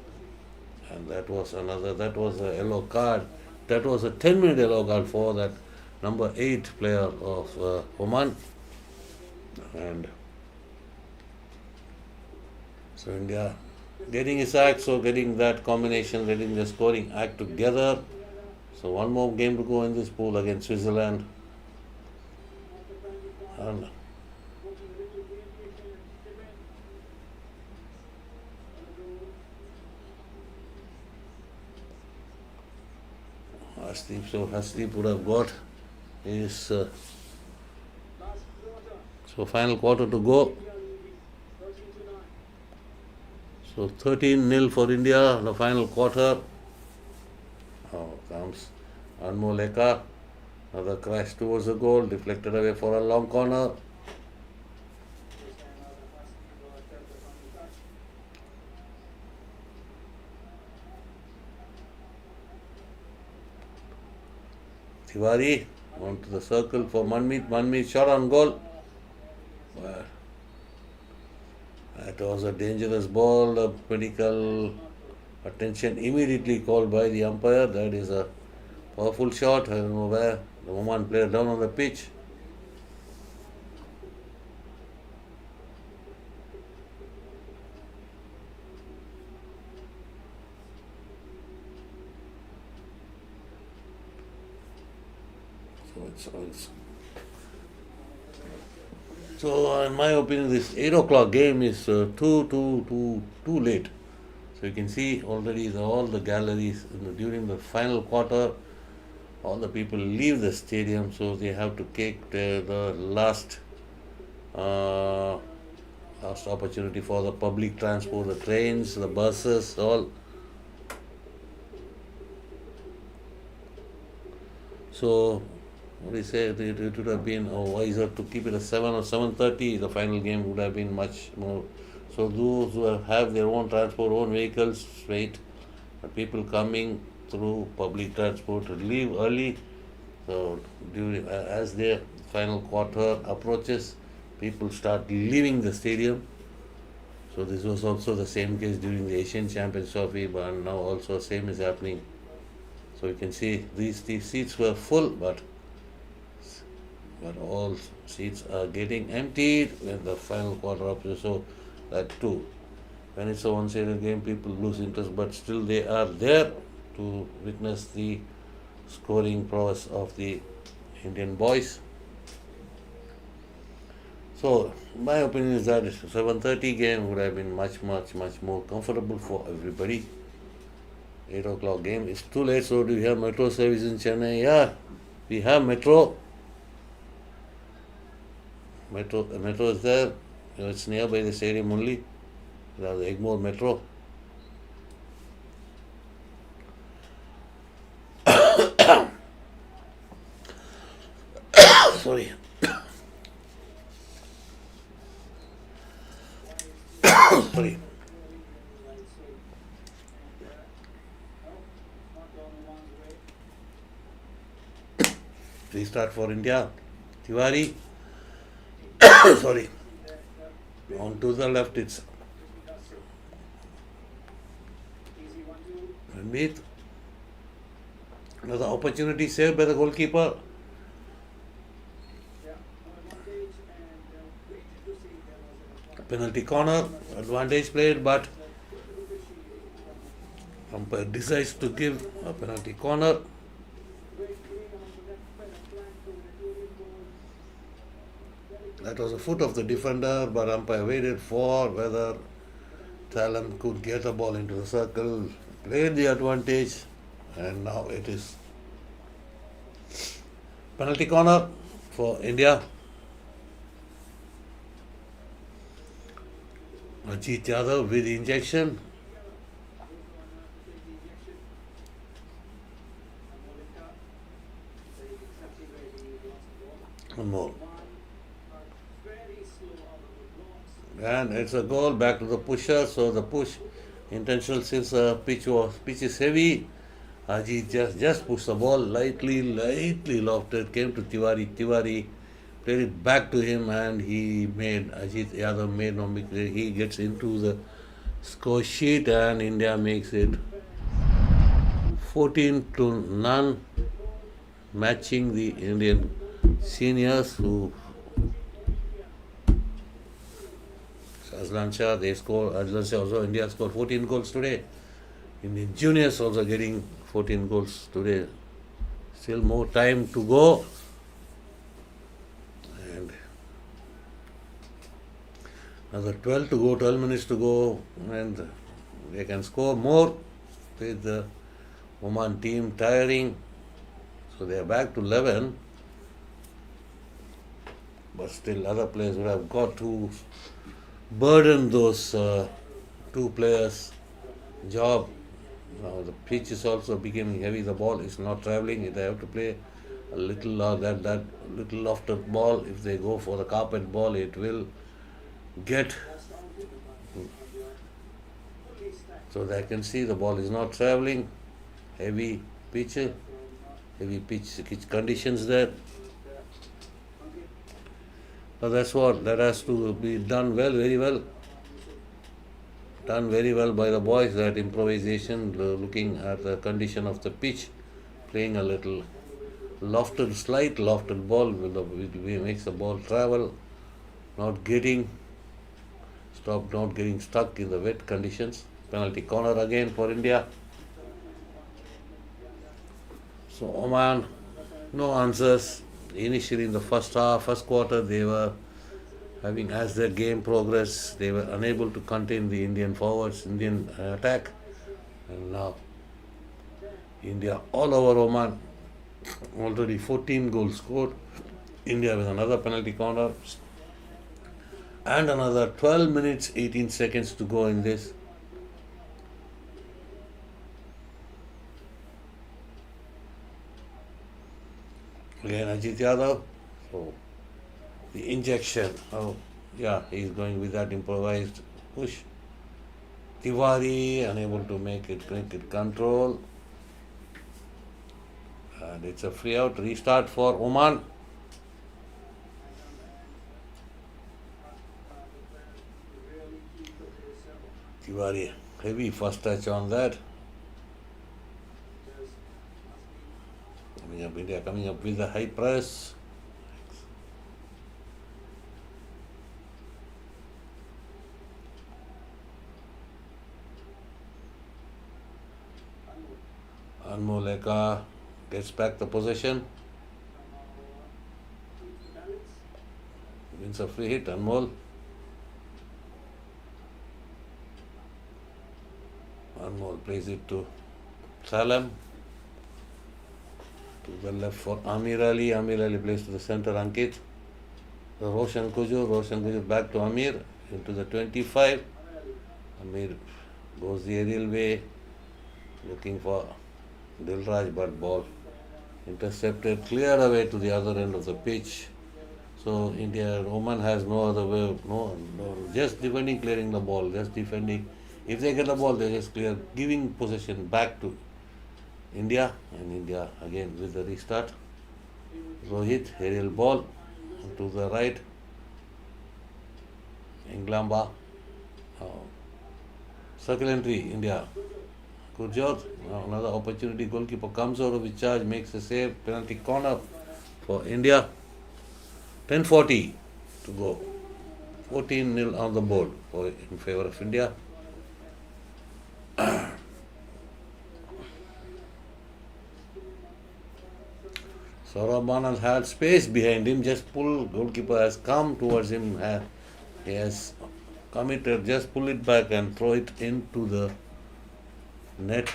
A: And that was a yellow card. That was a 10-minute yellow card for that number 8 player of Oman. And so India getting his act, so getting that combination, getting the scoring act together. So one more game to go in this pool against Switzerland. And Hasdeep would have got his so final quarter to go. So 13-0 for India, the final quarter. Now comes Anmol. Another crash towards the goal, deflected away for a long corner. Tiwari onto the circle for Manmeet. Manmeet shot on goal. But that was a dangerous ball. The medical attention immediately called by the umpire. That is a powerful shot. I don't know where. The Oman player down on the pitch. So in my opinion, this 8 o'clock game is too late. So you can see already all the galleries during the final quarter, all the people leave the stadium, so they have to take the uh, last opportunity for the public transport, the trains, the buses, all. So what do you say? It would have been wiser to keep it at 7 or 7:30. The final game would have been much more. So those who have their own transport, own vehicles, wait. But people coming through public transport leave early. So as the final quarter approaches, people start leaving the stadium. So this was also the same case during the Asian Champions Trophy, but now also same is happening. So you can see these seats were full, but all seats are getting emptied when the final quarter approaches. So that too, when it's a one-sided game, people lose interest, but still they are there to witness the scoring prowess of the Indian boys. So my opinion is that 7:30 game would have been much more comfortable for everybody. 8 o'clock game is too late. So do we have metro service in Chennai? Yeah, we have metro. Metro is there. It's nearby the stadium only. We have the Egmore Metro. Sorry. Sorry. Restart for India. Tiwari. Sorry. On to the left, it's Manmeet. Another opportunity saved by the goalkeeper. Penalty corner, advantage played, but umpire decides to give a penalty corner. That was a foot of the defender, but umpire waited for whether Talon could get the ball into the circle, played the advantage, and now it is penalty corner for India. Ajit Yadav with injection. One more. And it's a goal back to the pusher. So the push intentional, since the pitch is heavy. Ajit just pushed the ball lightly lofted, came to Tiwari. Tiwari played it back to him, and Ajit Yadav made no mistake. He gets into the score sheet, and India makes it 14-0, matching the Indian seniors who Aslan Shah, also India scored 14 goals today. Indian juniors also getting 14 goals today. Still more time to go. And another 12 minutes to go, and they can score more with the Oman team tiring. So they are back to 11. But still other players would have got to burden those two players' job. Now the pitch is also becoming heavy. The ball is not traveling. They have to play a little that little lofted ball. If they go for the carpet ball, it will get. So they can see the ball is not traveling. Heavy pitch, heavy pitch conditions there. So that's what that has to be done well, very well. Done very well by the boys. That improvisation, looking at the condition of the pitch, playing a little slight lofted ball, makes the ball travel, not getting stuck in the wet conditions. Penalty corner again for India. So Oman, no answers. Initially in the first quarter, they were having, as their game progressed, they were unable to contain the Indian forwards, Indian attack. And now India all over Oman, already 14 goals scored. India with another penalty corner and another 12 minutes 18 seconds to go in this. Again Ajit Yadav. So the injection. Oh yeah, he's going with that improvised push. Tiwari unable to make it control. And it's a free out. Restart for Oman. Tiwari, heavy first touch on that. India coming up with the high press. Anmol gets back the possession. Wins a free hit. Anmol. Anmol plays it to Salam. To the left for Amir Ali. Amir Ali plays to the center, Ankit. Roshan Kujur back to Amir into the 25. Amir goes the aerial way, looking for Dilraj, but ball intercepted, cleared away to the other end of the pitch. So Oman has no other way, no, just defending, clearing the ball, just defending. If they get the ball, they just clear, giving possession back to India, and India again with the restart. Rohit, aerial ball to the right. Englamba, circle entry, India. Gurjot, another opportunity. Goalkeeper comes out of the charge, makes a save. Penalty corner for India. 10:40 to go. 14-0 on the board in favor of India. Saurabh Manal had space behind him, just pull. Goalkeeper has come towards him. He has committed, just pull it back and throw it into the net.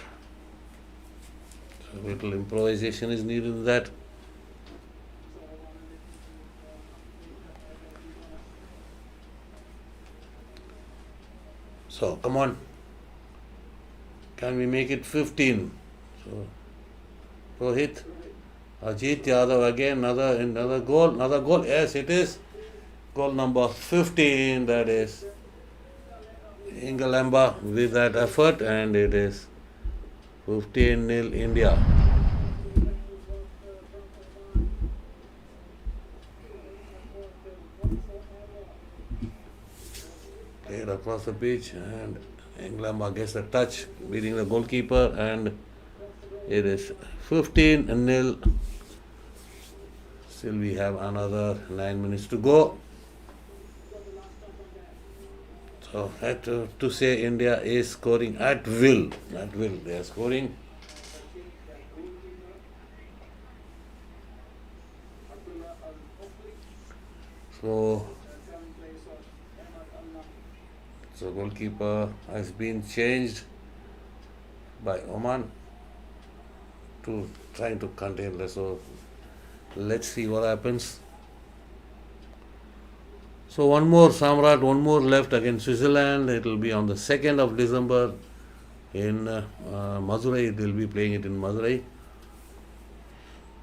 A: So little improvisation is needed in that. So come on, can we make it 15? So Rohit, Ajit Yadav again, another goal. Yes, it is goal number 15. That is Englamba with that effort, and it is 15-0 India. Played across the pitch, and Englamba gets a touch, beating the goalkeeper, and it is 15-0. Still we have another 9 minutes to go. So had to say India is scoring at will. At will they are scoring. So goalkeeper has been changed by Oman to trying to contain this. So let's see what happens. So one more Samrat, one more left against Switzerland. It will be on the 2nd of December in Madurai. They will be playing it in Madurai.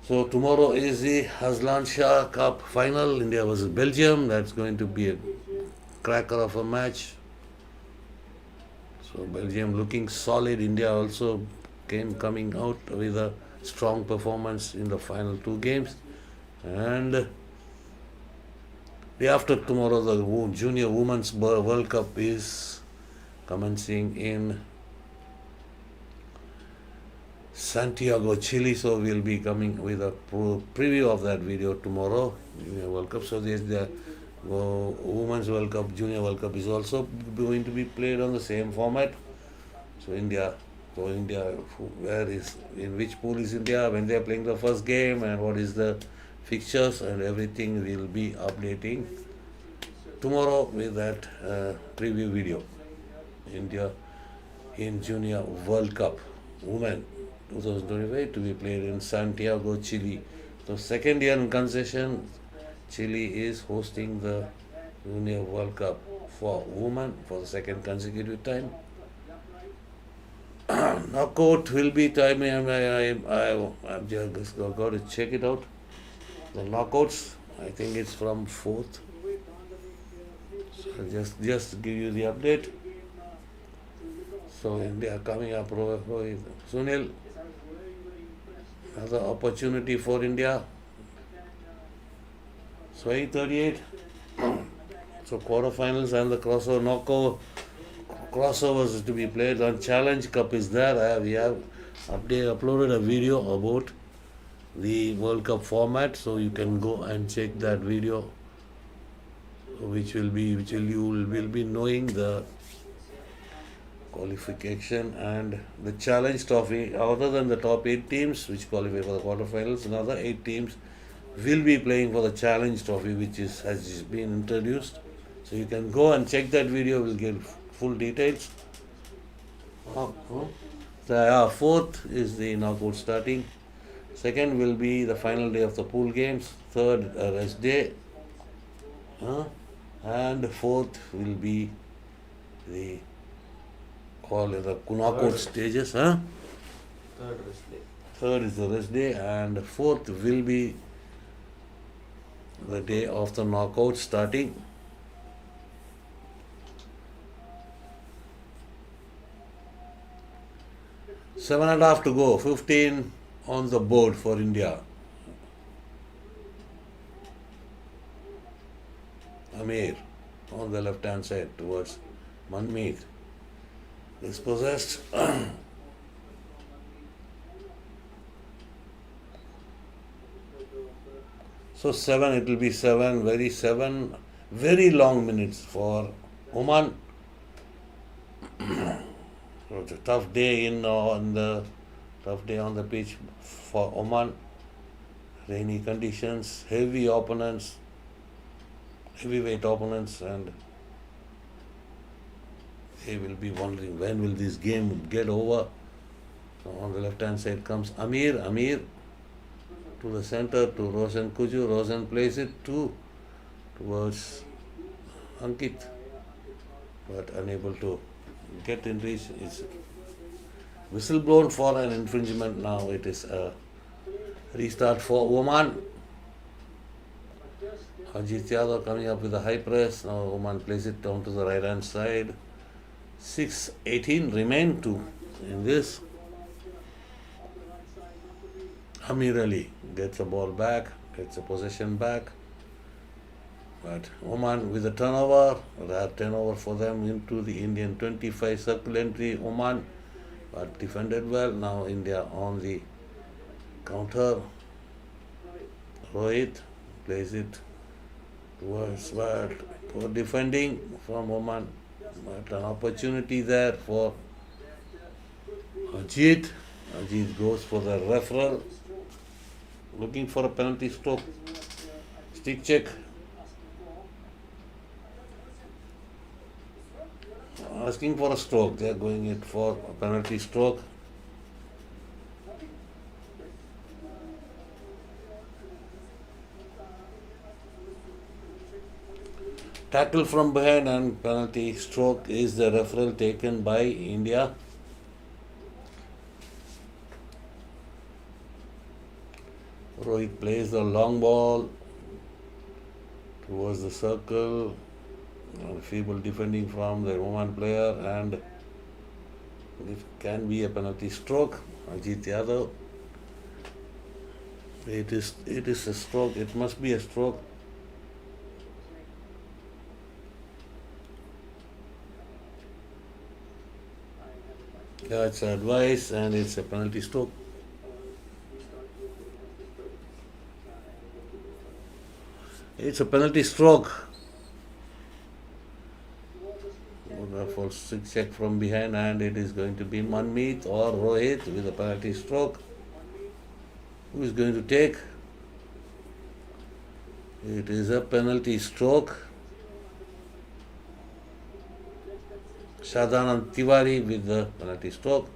A: So tomorrow is the Aslan Shah Cup final, India versus Belgium. That's going to be a cracker of a match. So Belgium looking solid. India also coming out with a strong performance in the final two games. And day after tomorrow, the Junior Women's World Cup is commencing in Santiago, Chile. So we'll be coming with a preview of that video tomorrow. Junior World Cup. So there's the Women's World Cup, Junior World Cup is also going to be played on the same format. So India, in which pool is India, when they are playing the first game, and what is the fixtures and everything we'll be updating tomorrow with that preview video. India in Junior World Cup Women 2025 to be played in Santiago, Chile. So second year in concession, Chile is hosting the Junior World Cup for women for the second consecutive time. Knockout will be time. I've just got to check it out. The knockouts, I think it's from 4th. So just give you the update. So India coming up. Sunil, another opportunity for India. So 8:38. So quarterfinals and the crossovers to be played on Challenge Cup is there. We have uploaded a video about the World Cup format, so you can go and check that video, you will be knowing the qualification and the Challenge Trophy. Other than the top 8 teams which qualify for the quarterfinals, another 8 teams will be playing for the Challenge Trophy, which has been introduced. So you can go and check that video. We'll get full details. So 4th is the knockout starting. Second will be the final day of the pool games. Third, rest day. And 4th will be the knockout stages.
C: Third rest day.
A: Third is the rest day, and 4th will be the day of the knockout starting. 7.5 to go. 15 on the board for India. Amir on the left hand side towards Manmeet. Is possessed. So 7, it will be 7 very long minutes for Oman. So it's a tough day on the pitch for Oman. Rainy conditions, heavyweight opponents, and they will be wondering when will this game get over. So on the left hand side comes Amir to the center to Roshan Kuju. Roshan plays it towards Ankit, but unable to get in reach. It's whistle blown for an infringement. Now it is a restart for Oman. Ajit Yadav coming up with a high press. Now Oman plays it down to the right hand side. 6:18 remain to in this. Amir Ali gets the ball back, gets the possession back. But Oman with a turnover, rare turnover for them into the Indian 25 circle entry. Oman, but defended well. Now India on the counter. Rohit plays it towards for defending from Oman. But an opportunity there for Ajit. Ajit goes for the referral. Looking for a penalty stroke. Stick check. Asking for a stroke. They are going it for a penalty stroke. Tackle from behind and penalty stroke is the referral taken by India. Rohit plays the long ball towards the circle. Feeble defending from the Oman player, and it can be a penalty stroke. Ajit Yadav. It is a stroke. It must be a stroke. Yeah, it's advice, and it's a penalty stroke. It's a penalty stroke. For six check from behind, and it is going to be Manmeet or Rohit with a penalty stroke. Who is going to take? It is a penalty stroke. Shadhanand Tiwari with the penalty stroke.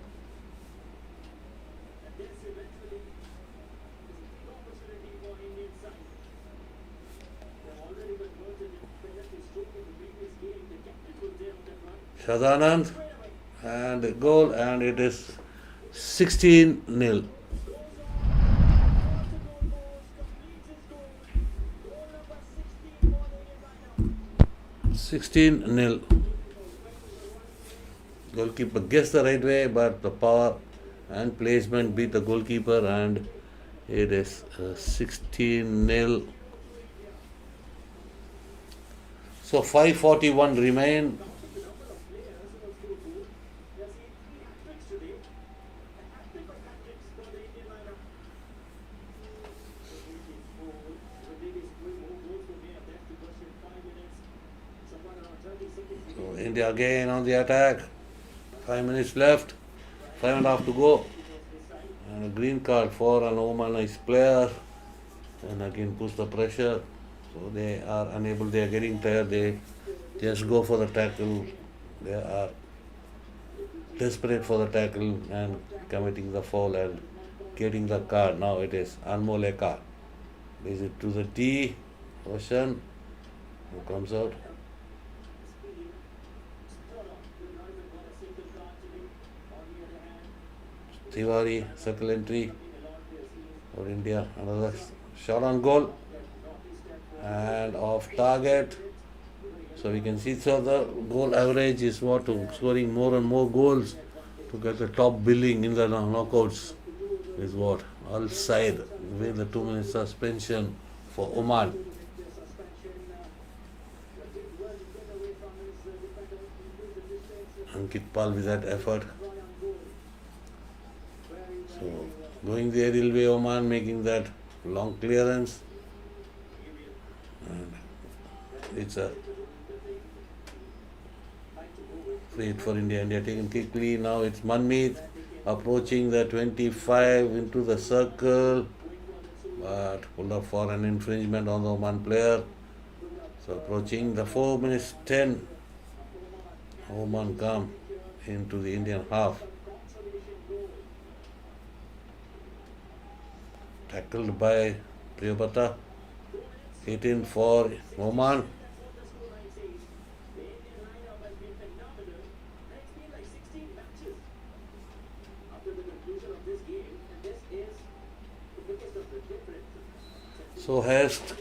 A: Shadhanand, and a goal, and it is 16-0. 16-0. Goalkeeper guessed the right way, but the power and placement beat the goalkeeper, and it is 16-0. So 5:41 remain. So India again on the attack. 5 minutes left. 5.5 to go. And a green card for an Omanese player. And again push the pressure. So they are unable, they are getting tired. They just go for the tackle. They are desperate for the tackle and committing the foul and getting the card. Now it is Anmol Eka. Is it to the D? Roshan, who comes out. Tiwari, circle entry for India. Another shot on goal and off target. So we can see, so the goal average is what, to scoring more and more goals to get the top billing in the knockouts is what, Al Said with the 2-minute suspension for Oman. Ankit Pal with that effort. So going the aerial way, Oman making that long clearance. And it's a free hit for India. India taken quickly. Now it's Manmeet approaching the 25 into the circle, but pulled up for an infringement on the Oman player. So approaching the 4 minutes 10, Oman come into the Indian half. Tackled by Priyabata. Hit in for Oman. So highest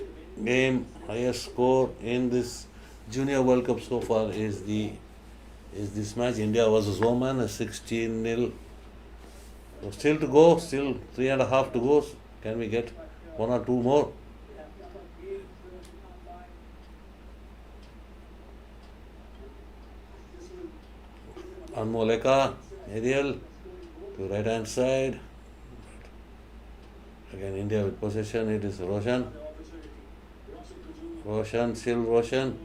A: game, highest score in this Junior World Cup so far is this match, India versus Oman, a 16-0. So still to go, still 3.5 to go. Can we get one or two more? Anmol Eka, aerial to right hand side. Again India with possession, it is Roshan. Still Roshan.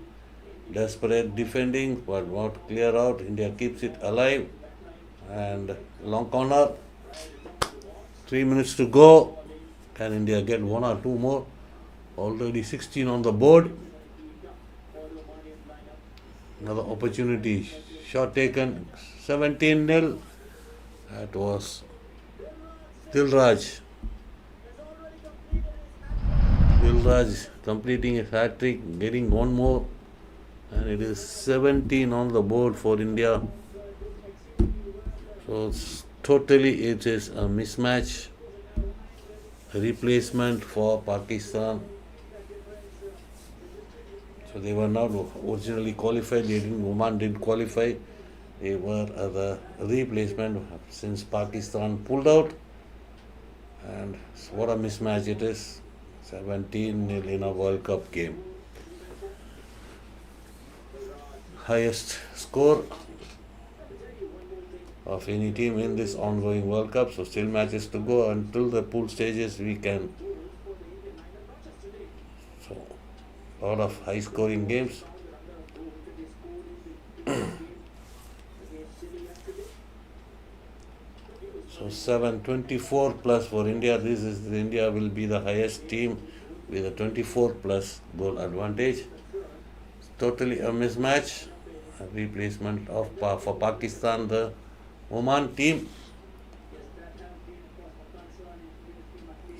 A: Desperate defending, but not clear out. India keeps it alive. And long corner. 3 minutes to go. Can India get one or two more? Already 16 on the board. Another opportunity. Shot taken. 17-0. That was Dilraj completing a hat-trick, getting one more, and it is 17 on the board for India. So totally it is a mismatch. replacement for Pakistan. So they were not originally qualified. Oman didn't qualify. They were the replacement since Pakistan pulled out. And what a mismatch it is. 17-0 in a World Cup game. Highest score of any team in this ongoing World Cup. So still matches to go until the pool stages. We can. So a lot of high scoring games. So 724 plus for India. India will be the highest team with a 24 plus goal advantage. Totally a mismatch. A replacement of for Pakistan, the Oman team.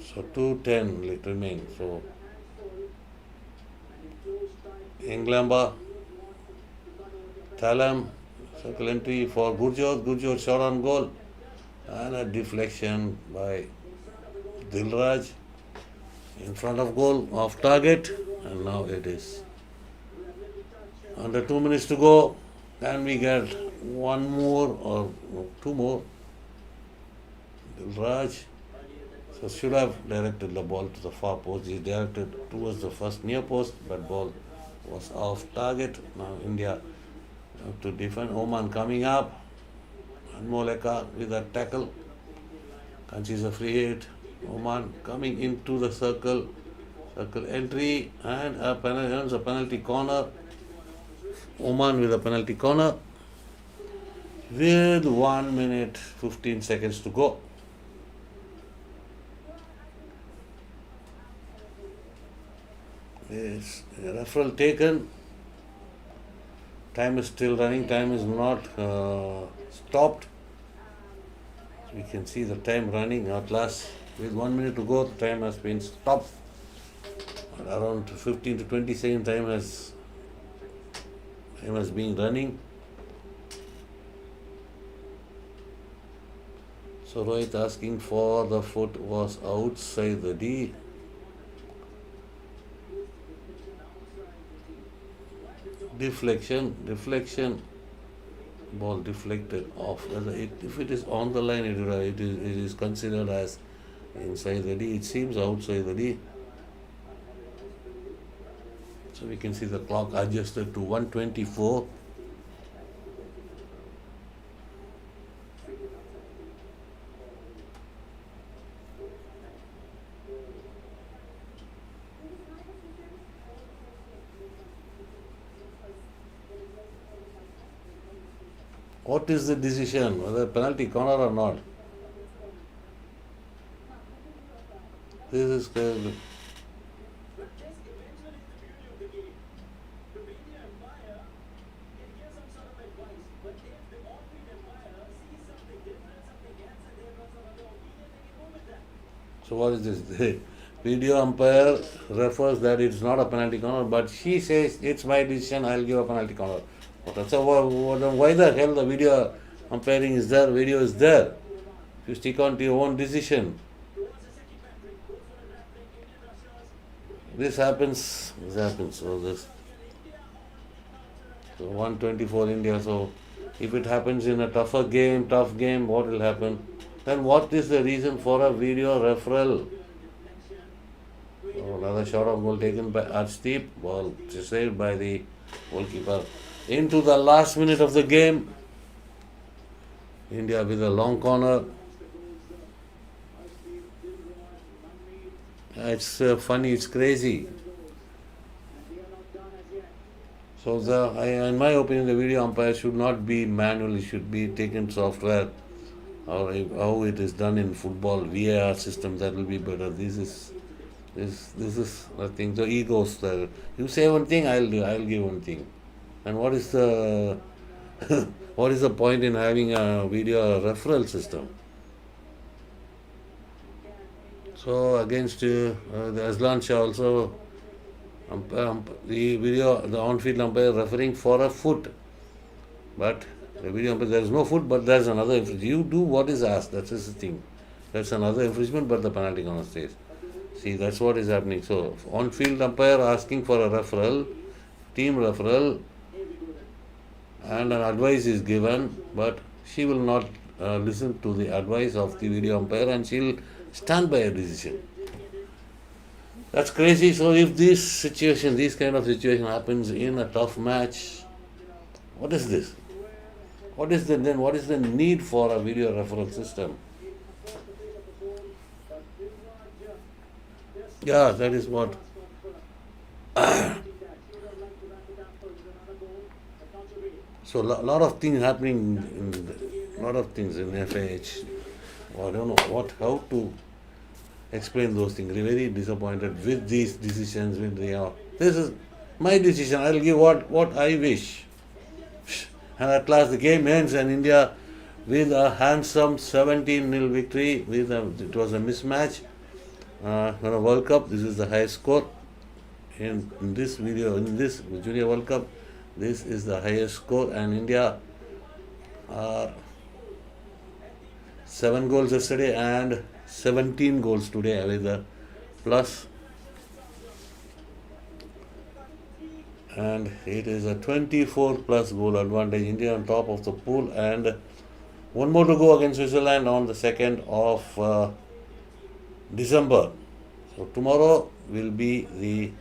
A: So 2:10 remain. So Englamba, Thalam, circle entry for Gurjot. Gurjot shot on goal. And a deflection by Dilraj in front of goal, off target, and now it is under 2 minutes to go. Can we get one more or two more? Dilraj should have directed the ball to the far post. He directed towards the first near post, but ball was off target. Now India have to defend. Oman coming up. And Moleka with a tackle. Kanchi's a free hit. Oman coming into the circle. Circle entry and earns a penalty corner. Oman with a penalty corner. With 1 minute 15 seconds to go. Yes, referral taken. Time is still running. Time is not stopped. We can see the time running at last. With 1 minute to go, the time has been stopped. Around 15 to 20 second time has been running. So Rohit asking for the foot was outside the D. Deflection. Ball deflected off. If it is on the line, it is considered as inside the D. It seems outside the D. So we can see the clock adjusted to 1:24. What is the decision? Whether penalty corner or not? This is clearly. So what is this? The video umpire refers that it's not a penalty corner, but she says it's my decision, I'll give a penalty corner. So why the hell the video umpiring is there? Video is there. You stick on to your own decision. This happens. So 124 India. So if it happens in a tough game, what will happen? Then what is the reason for a video referral? So another shot of goal taken by Arshdeep. Ball saved by the goalkeeper. Into the last minute of the game. India with a long corner. It's funny, it's crazy. So in my opinion, the video umpire should not be manual, it should be taken software. Or how it is done in football, VAR system, that will be better. This is nothing. The egos there. You say one thing, I'll give one thing. And what is the point in having a video referral system? So against the Aslan Shah also, the on-field umpire referring for a foot, but the video umpire, there is no foot, but there is another infringement. You do what is asked. That is the thing. That's another infringement, but the penalty corner stays. See, that's what is happening. So, on field umpire asking for a referral, team referral, and an advice is given, but she will not listen to the advice of the video umpire and she'll stand by her decision. That's crazy. So, if this kind of situation happens in a tough match, what is this? What is the need for a video referral system? Yeah, that is what. So lot of things happening in lot of things in FIH. I don't know how to explain those things. Very disappointed with these decisions. This is my decision. I'll give what I wish. And at last the game ends and India with a handsome 17-0 victory. It was a mismatch. In a World Cup, this is the highest score. In this Junior World Cup, this is the highest score, and India are 7 goals yesterday and 17 goals today with a plus. And it is a 24 plus goal advantage. India on top of the pool, and one more to go against Switzerland on the 2nd of December. So tomorrow will be the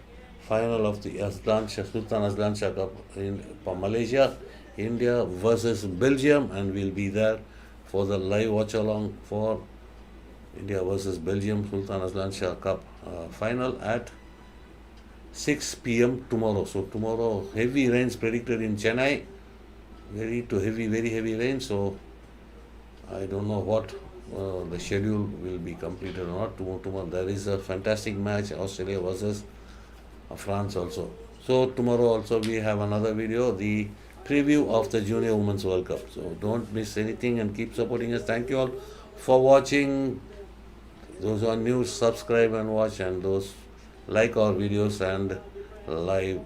A: final of the Sultan Azlan Shah Cup for Malaysia. India versus Belgium, and we'll be there for the live watch along for India versus Belgium Sultan Azlan Shah Cup final at 6 p.m. tomorrow. So tomorrow heavy rains predicted in Chennai, very heavy rain. So I don't know what the schedule will be completed or not. Tomorrow there is a fantastic match, Australia versus France also. So tomorrow also we have another video, the preview of the Junior Women's World Cup. So don't miss anything and keep supporting us. Thank you all for watching. Those who are new, subscribe and watch, and those like our videos and live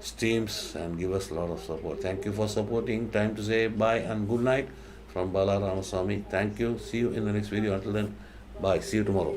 A: streams and give us a lot of support. Thank you for supporting. Time to say bye and good night from Bala Ramaswamy. Thank you. See you in the next video. Until then, bye. See you tomorrow.